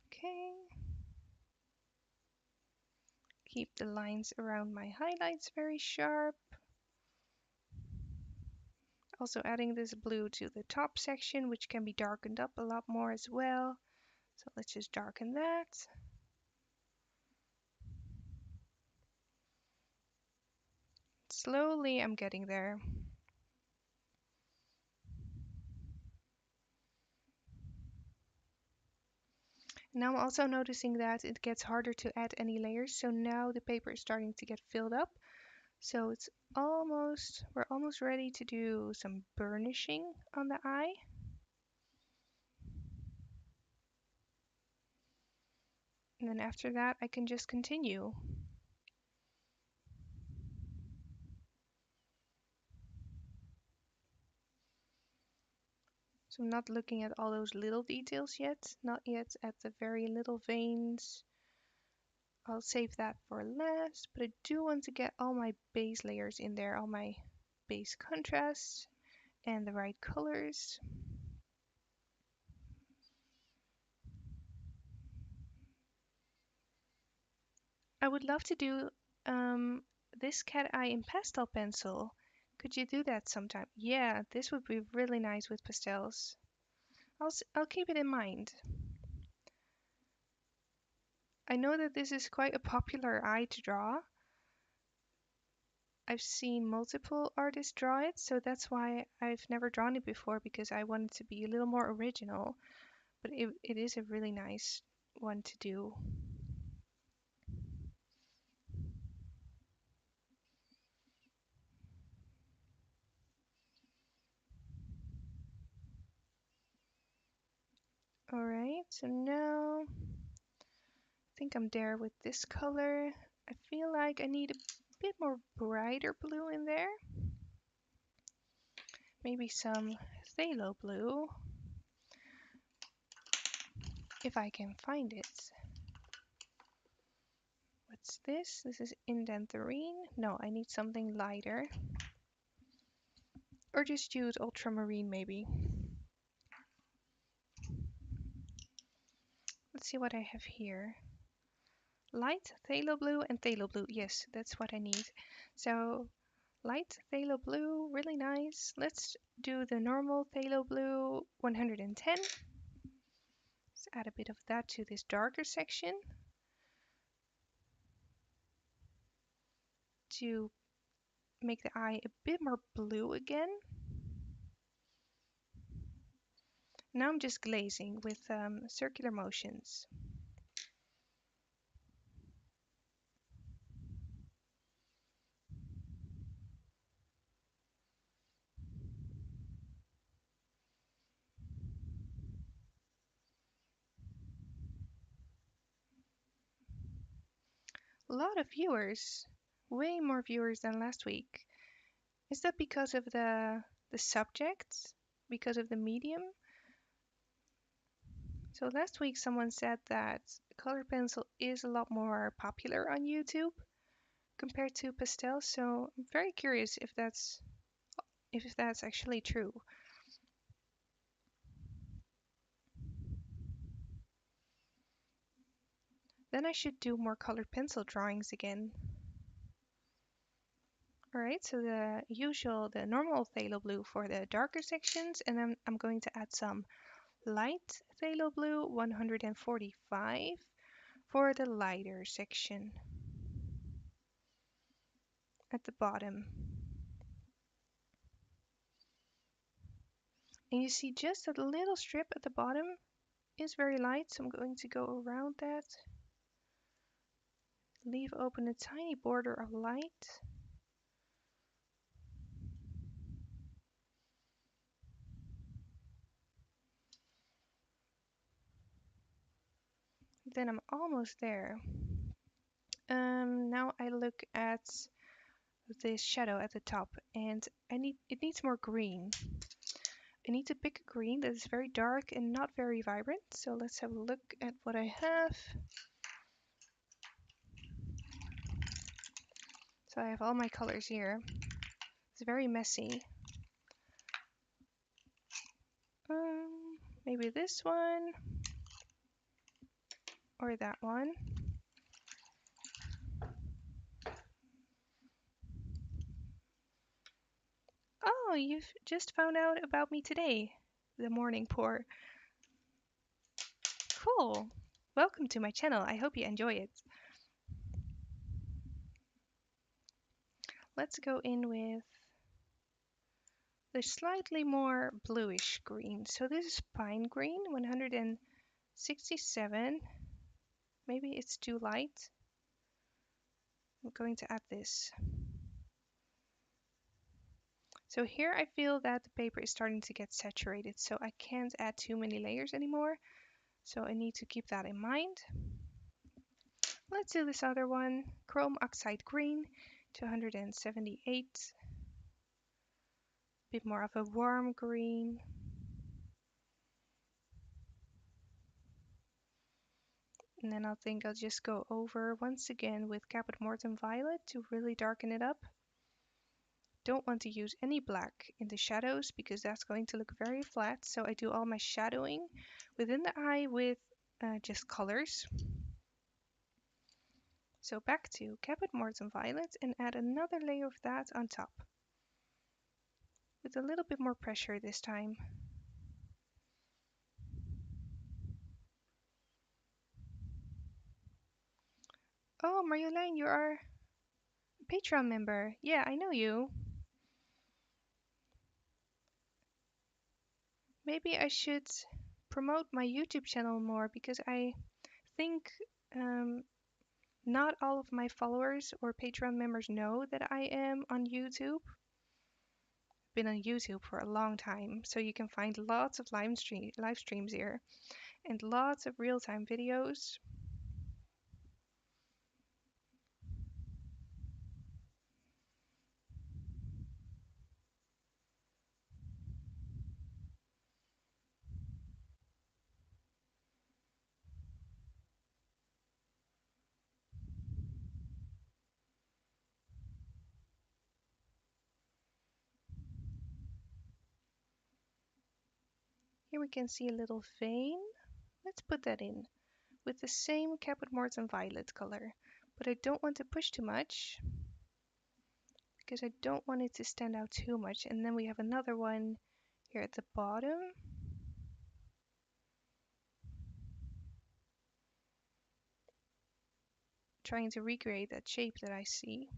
Okay. Keep the lines around my highlights very sharp. Also adding this blue to the top section, which can be darkened up a lot more as well. So let's just darken that. Slowly, I'm getting there. Now I'm also noticing that it gets harder to add any layers. So now the paper is starting to get filled up. So we're almost ready to do some burnishing on the eye. And then after that, I can just continue. So I'm not looking at all those little details yet, not yet at the very little veins. I'll save that for last, but I do want to get all my base layers in there, all my base contrasts and the right colors. I would love to do this cat eye in pastel pencil. Could you do that sometime? Yeah, this would be really nice with pastels. I'll keep it in mind. I know that this is quite a popular eye to draw. I've seen multiple artists draw it, so that's why I've never drawn it before, because I wanted to be a little more original. But it is a really nice one to do. Alright, so now I think I'm there with this color. I feel like I need a bit more brighter blue in there. Maybe some phthalo blue, if I can find it. What's this? This is indanthrene. No, I need something lighter. Or just use ultramarine maybe. Let's see what I have here. Light phthalo blue and phthalo blue. Yes, that's what I need. So light phthalo blue, really nice. Let's do the normal phthalo blue 110. Let's add a bit of that to this darker section to make the eye a bit more blue again. Now I'm just glazing with circular motions. A lot of viewers, way more viewers than last week. Is that because of the subjects? Because of the medium? So last week someone said that colored pencil is a lot more popular on YouTube compared to pastel, so I'm very curious if that's actually true. Then I should do more colored pencil drawings again. Alright, so the normal phthalo blue for the darker sections, and then I'm going to add some light phthalo blue 145 for the lighter section at the bottom. And you see just that little strip at the bottom is very light, so I'm going to go around that. Leave open a tiny border of light. Then I'm almost there. Now I look at this shadow at the top, and it needs more green. I need to pick a green that is very dark and not very vibrant. So let's have a look at what I have. So I have all my colors here. It's very messy. Maybe this one or that one. Oh, you've just found out about me today. The morning pour. Cool. Welcome to my channel. I hope you enjoy it. Let's go in with the slightly more bluish green. So this is pine green, 167. Maybe it's too light. I'm going to add this. So here I feel that the paper is starting to get saturated, so I can't add too many layers anymore. So I need to keep that in mind. Let's do this other one, chrome oxide green, 278. A bit more of a warm green. And then I think I'll just go over once again with Caput Mortuum Violet to really darken it up. Don't want to use any black in the shadows because that's going to look very flat. So I do all my shadowing within the eye with just colors. So back to Caput Mortuum Violet and add another layer of that on top. With a little bit more pressure this time. Oh, Marjolein, you are a Patreon member. Yeah, I know you. Maybe I should promote my YouTube channel more because I think not all of my followers or Patreon members know that I am on YouTube. Been on YouTube for a long time, so you can find lots of live streams here and lots of real-time videos. Here we can see a little vein. Let's put that in with the same Caput Mortuum Violet color, but I don't want to push too much because I don't want it to stand out too much. And then we have another one here at the bottom. Trying to recreate that shape that I see.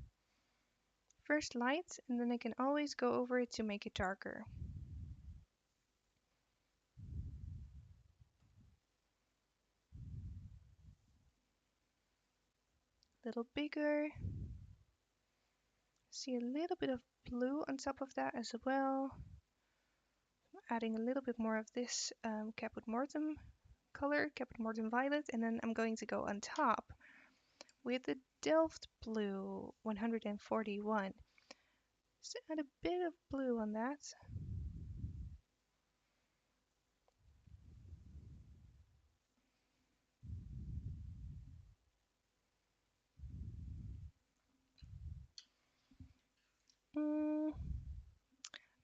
First light, and then I can always go over it to make it darker. A little bigger. See a little bit of blue on top of that as well. Adding a little bit more of this Caput Mortuum color, Caput Mortuum Violet, and then I'm going to go on top with the Delft Blue 141. Just add a bit of blue on that.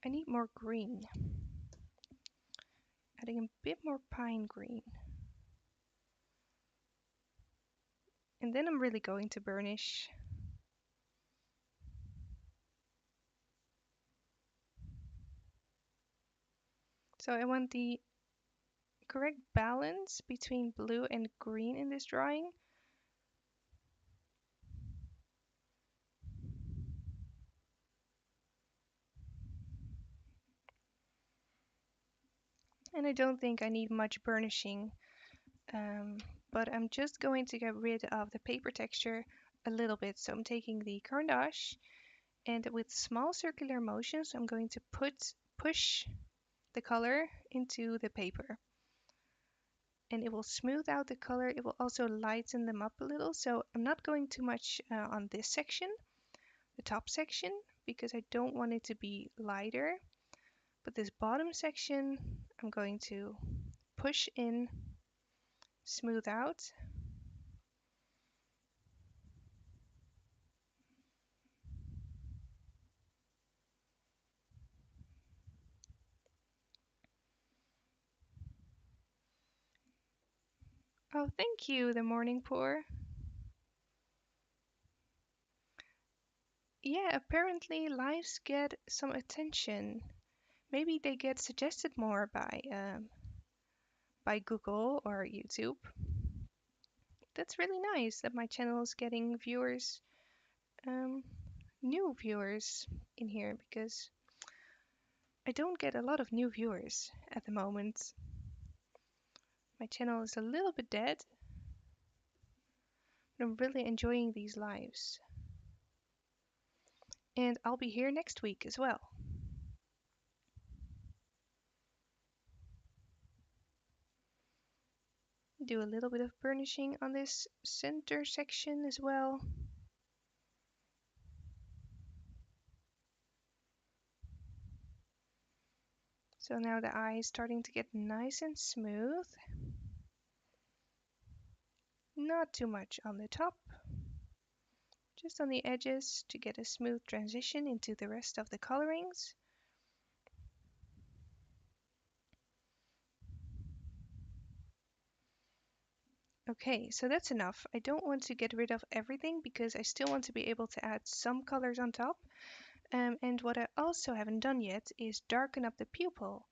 I need more green. Adding a bit more pine green. And then I'm really going to burnish. So I want the correct balance between blue and green in this drawing. And I don't think I need much burnishing, but I'm just going to get rid of the paper texture a little bit. So I'm taking the Caran and with small circular motions, I'm going to push the color into the paper. And it will smooth out the color. It will also lighten them up a little. So I'm not going too much on this section, the top section, because I don't want it to be lighter. But this bottom section, I'm going to push in, smooth out. Oh, thank you, the morning pour. Yeah, apparently lives get some attention. Maybe they get suggested more by Google or YouTube. That's really nice that my channel is getting viewers, um, new viewers in here, because I don't get a lot of new viewers at the moment. My channel is a little bit dead, but I'm really enjoying these lives. And I'll be here next week as well. Do a little bit of burnishing on this center section as well. So now the eye is starting to get nice and smooth. Not too much on the top, just on the edges to get a smooth transition into the rest of the colorings. Okay, so that's enough. I don't want to get rid of everything because I still want to be able to add some colors on top. And what I also haven't done yet is darken up the pupil.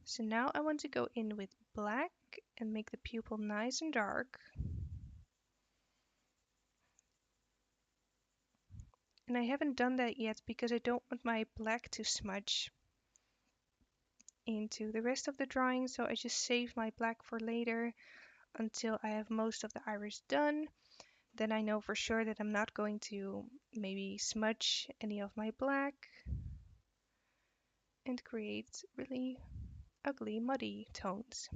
So now I want to go in with black and make the pupil nice and dark. And I haven't done that yet because I don't want my black to smudge into the rest of the drawing, so I just save my black for later until I have most of the iris done. Then I know for sure that I'm not going to maybe smudge any of my black and create really ugly muddy tones.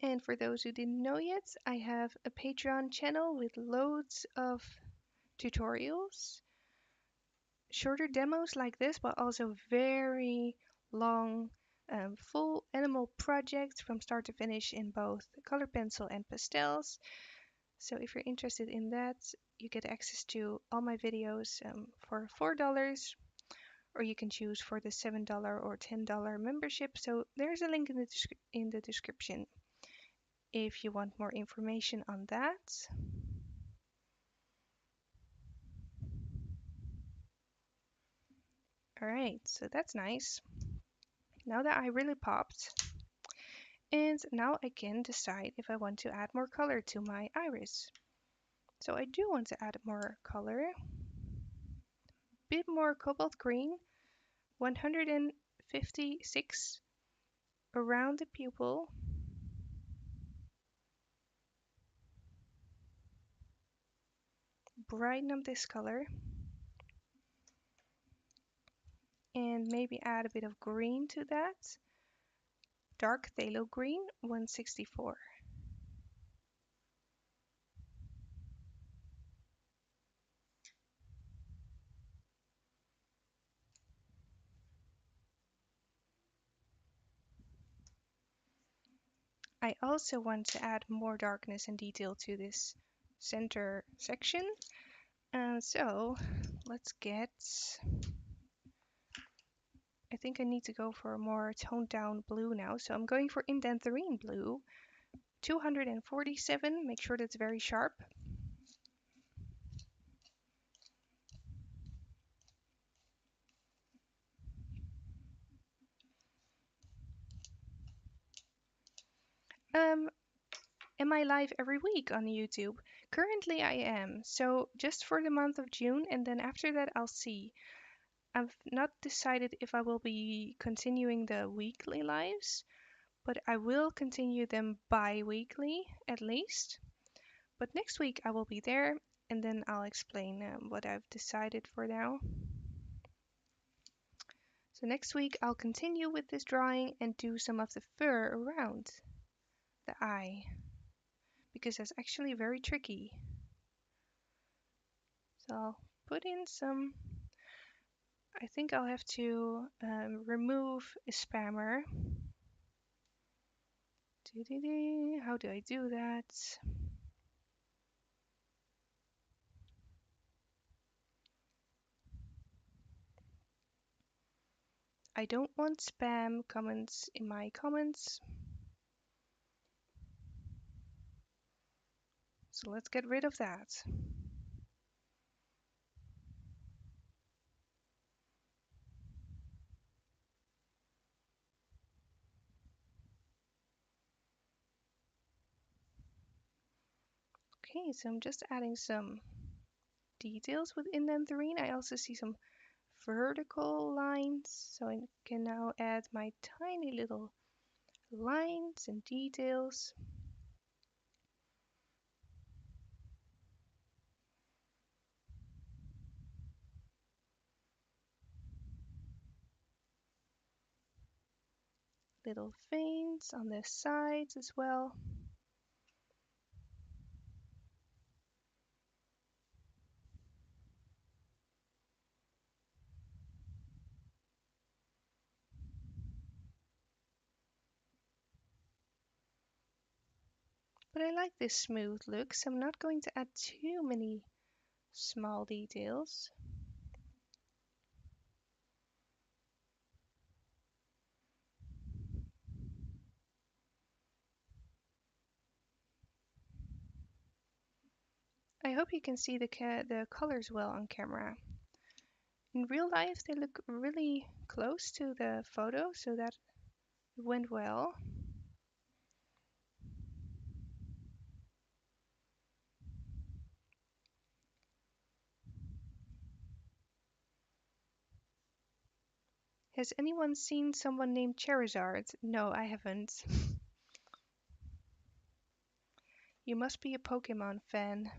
And for those who didn't know yet, I have a Patreon channel with loads of tutorials, shorter demos like this, but also very long, full animal projects from start to finish in both color pencil and pastels. So if you're interested in that, you get access to all my videos for $4, or you can choose for the $7 or $10 membership. So there's a link in the description if you want more information on that. All right, so that's nice. Now that I really popped, and now I can decide if I want to add more color to my iris. So I do want to add more color, a bit more cobalt green, 156 around the pupil. Brighten up this color. and maybe add a bit of green to that. Dark phthalo green, 164. I also want to add more darkness and detail to this center section. So let's get, I think I need to go for a more toned down blue now. So I'm going for indanthrene blue, 247, make sure that's very sharp. Am I live every week on YouTube? Currently I am, so just for the month of June, and then after that I'll see. I've not decided if I will be continuing the weekly lives, but I will continue them bi-weekly at least. But next week I will be there, and then I'll explain what I've decided for now. So next week I'll continue with this drawing and do some of the fur around the eye, because that's actually very tricky. So I'll put in some, I think I'll have to remove a spammer. How do I do that? I don't want spam comments in my comments. So let's get rid of that. Okay, so I'm just adding some details with indanthrene. I also see some vertical lines, so I can now add my tiny little lines and details. Little veins on the sides as well. But I like this smooth look, so I'm not going to add too many small details. I hope you can see the colors well on camera. In real life, they look really close to the photo, so that went well. Has anyone seen someone named Charizard? No, I haven't. You must be a Pokemon fan.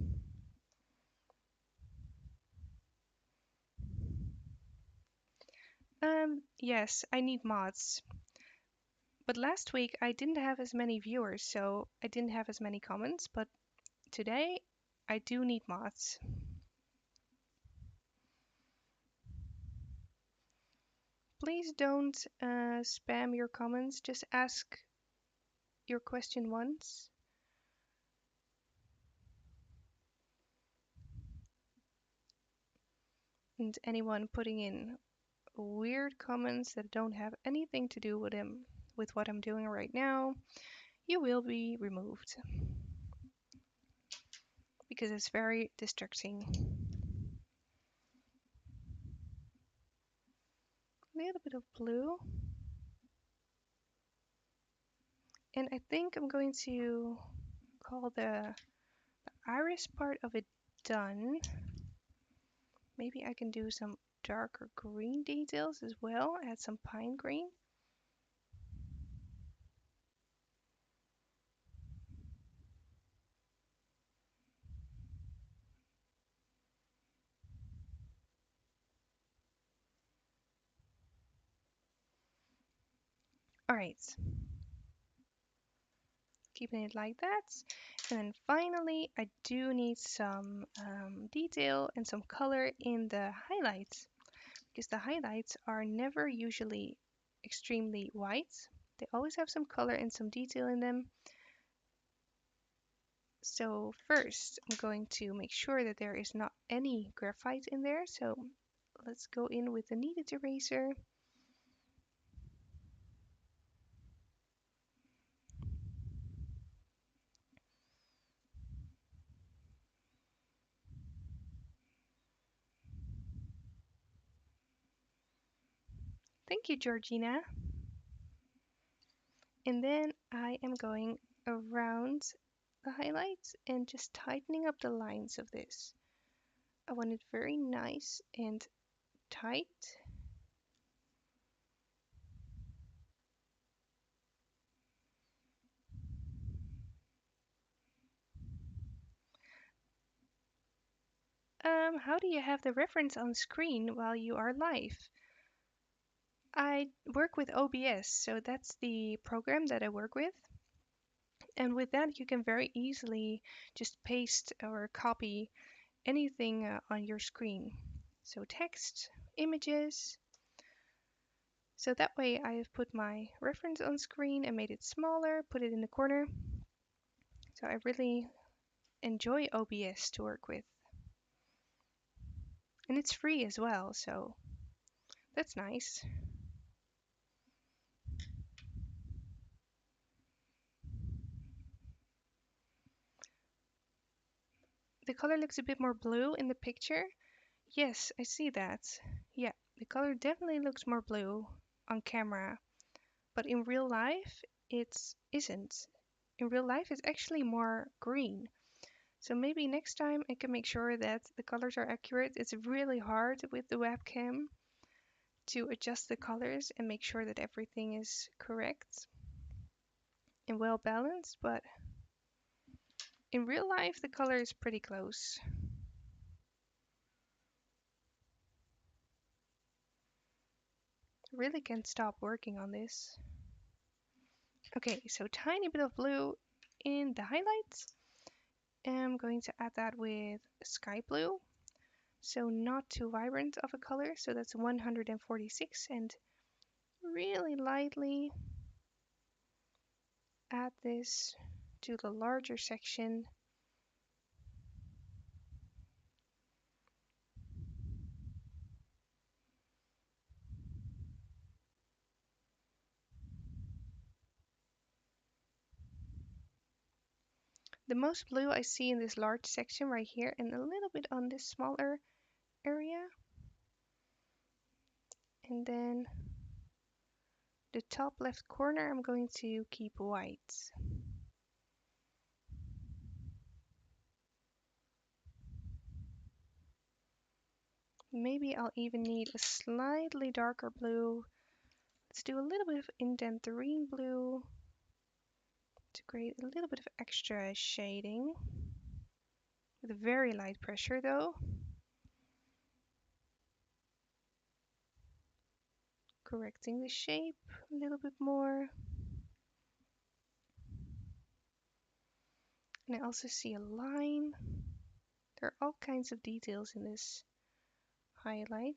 Yes, I need mods. But last week I didn't have as many viewers, so I didn't have as many comments, but today I do need mods. Please don't spam your comments, just ask your question once. And anyone putting in weird comments that don't have anything to do with what I'm doing right now, you will be removed. Because it's very distracting. A little bit of blue. And I think I'm going to call the iris part of it done. Maybe I can do some darker green details as well, add some pine green. All right, keeping it like that. And then finally, I do need some detail and some color in the highlights because the highlights are never usually extremely white. They always have some color and some detail in them. So first, I'm going to make sure that there is not any graphite in there. So let's go in with the kneaded eraser. Thank you, Georgina. And then I am going around the highlights and just tightening up the lines of this. I want it very nice and tight. How do you have the reference on screen while you are live? I work with OBS, so that's the program that I work with. And with that, you can very easily just paste or copy anything on your screen. So text, images. So that way I've put my reference on screen and made it smaller, put it in the corner. So I really enjoy OBS to work with. And it's free as well, so that's nice. The color looks a bit more blue in the picture. Yes, I see that. Yeah, the color definitely looks more blue on camera, but in real life it isn't. In real life it's actually more green. So maybe next time I can make sure that the colors are accurate. It's really hard with the webcam to adjust the colors and make sure that everything is correct and well balanced, but in real life the color is pretty close. Really can't stop working on this. Okay, so tiny bit of blue in the highlights. I'm going to add that with sky blue. So not too vibrant of a color, so that's 146, and really lightly add this to the larger section. The most blue I see in this large section right here and a little bit on this smaller area. And then the top left corner I'm going to keep white. Maybe I'll even need a slightly darker blue. Let's do a little bit of indentarine blue to create a little bit of extra shading. With very light pressure though. Correcting the shape a little bit more. And I also see a line. There are all kinds of details in this highlight.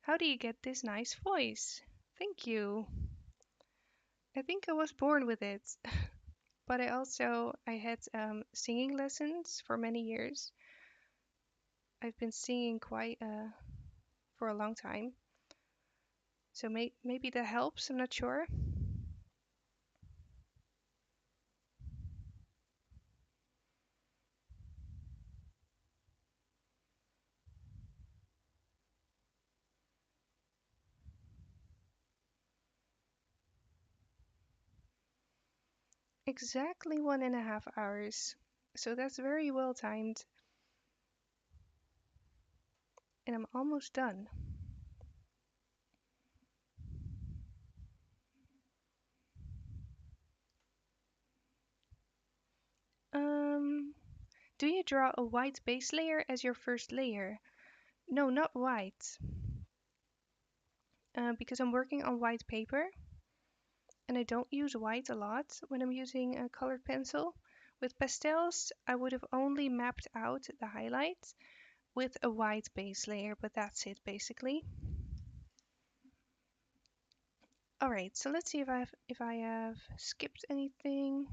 How do you get this nice voice? Thank you. I think I was born with it. But I had singing lessons for many years. I've been singing quite for a long time. So maybe that helps, I'm not sure. Exactly 1.5 hours. So that's very well timed. And I'm almost done. Um, do you draw a white base layer as your first layer? No, not white. because I'm working on white paper and I don't use white a lot when I'm using a colored pencil. With pastels, I would have only mapped out the highlights with a white base layer, but that's it basically. Alright, so let's see if I have skipped anything,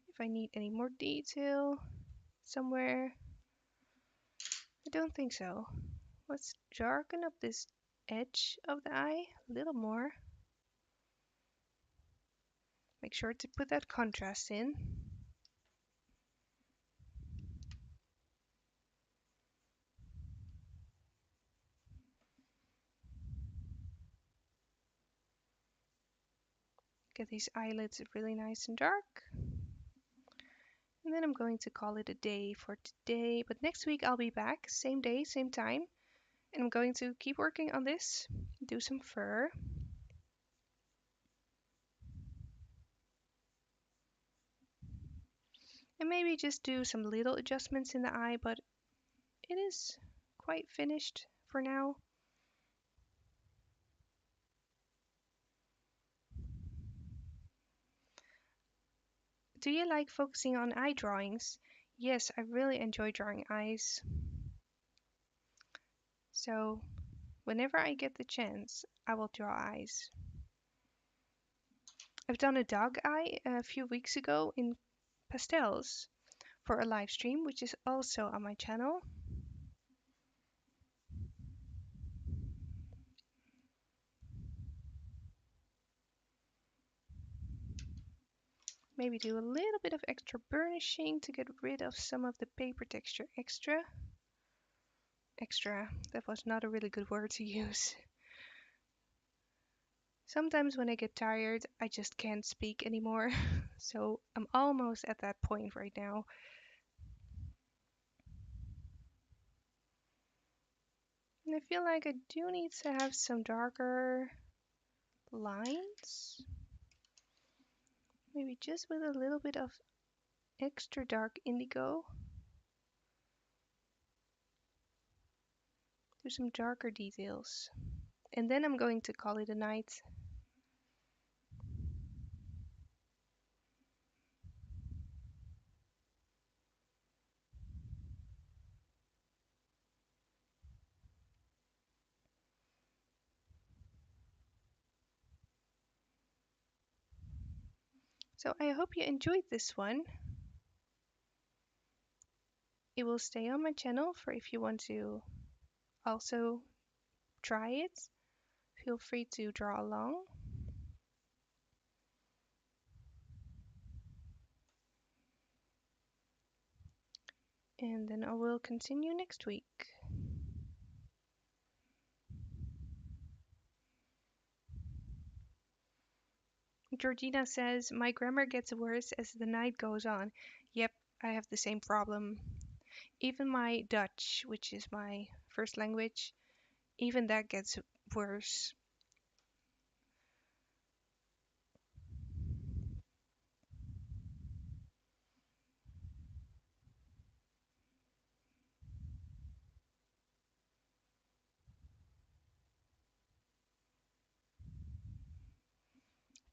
if I need any more detail somewhere. I don't think so. Let's darken up this edge of the eye a little more. Make sure to put that contrast in. Get these eyelids really nice and dark. And then I'm going to call it a day for today. But next week I'll be back, same day, same time. And I'm going to keep working on this, do some fur. And maybe just do some little adjustments in the eye, but it is quite finished for now. Do you like focusing on eye drawings? Yes, I really enjoy drawing eyes. So whenever I get the chance, I will draw eyes. I've done a dog eye a few weeks ago in pastels for a live stream, which is also on my channel. Maybe do a little bit of extra burnishing to get rid of some of the paper texture extra. Extra, that was not a really good word to use. Sometimes when I get tired, I just can't speak anymore. So I'm almost at that point right now. And I feel like I do need to have some darker lines. Maybe just with a little bit of extra dark indigo. Do some darker details. And then I'm going to call it a night. So I hope you enjoyed this one. It will stay on my channel for if you want to also try it. Feel free to draw along. And then I will continue next week. Georgina says, my grammar gets worse as the night goes on. Yep, I have the same problem. Even my Dutch, which is my first language, even that gets worse.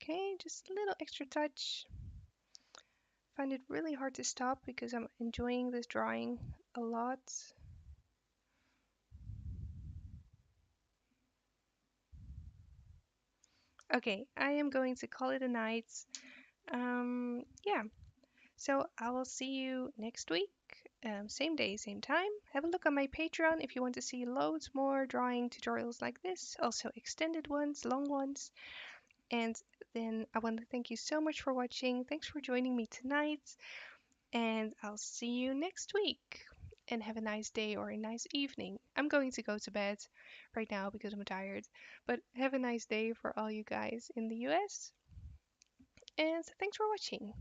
Okay, just a little extra touch. Find it really hard to stop because I'm enjoying this drawing a lot. Okay, I am going to call it a night. Yeah, so I will see you next week. Same day, same time. Have a look on my Patreon if you want to see loads more drawing tutorials like this, also extended ones, long ones. And then I want to thank you so much for watching. Thanks for joining me tonight, and I'll see you next week. And have a nice day or a nice evening. I'm going to go to bed right now because I'm tired, but have a nice day for all you guys in the US. And thanks for watching.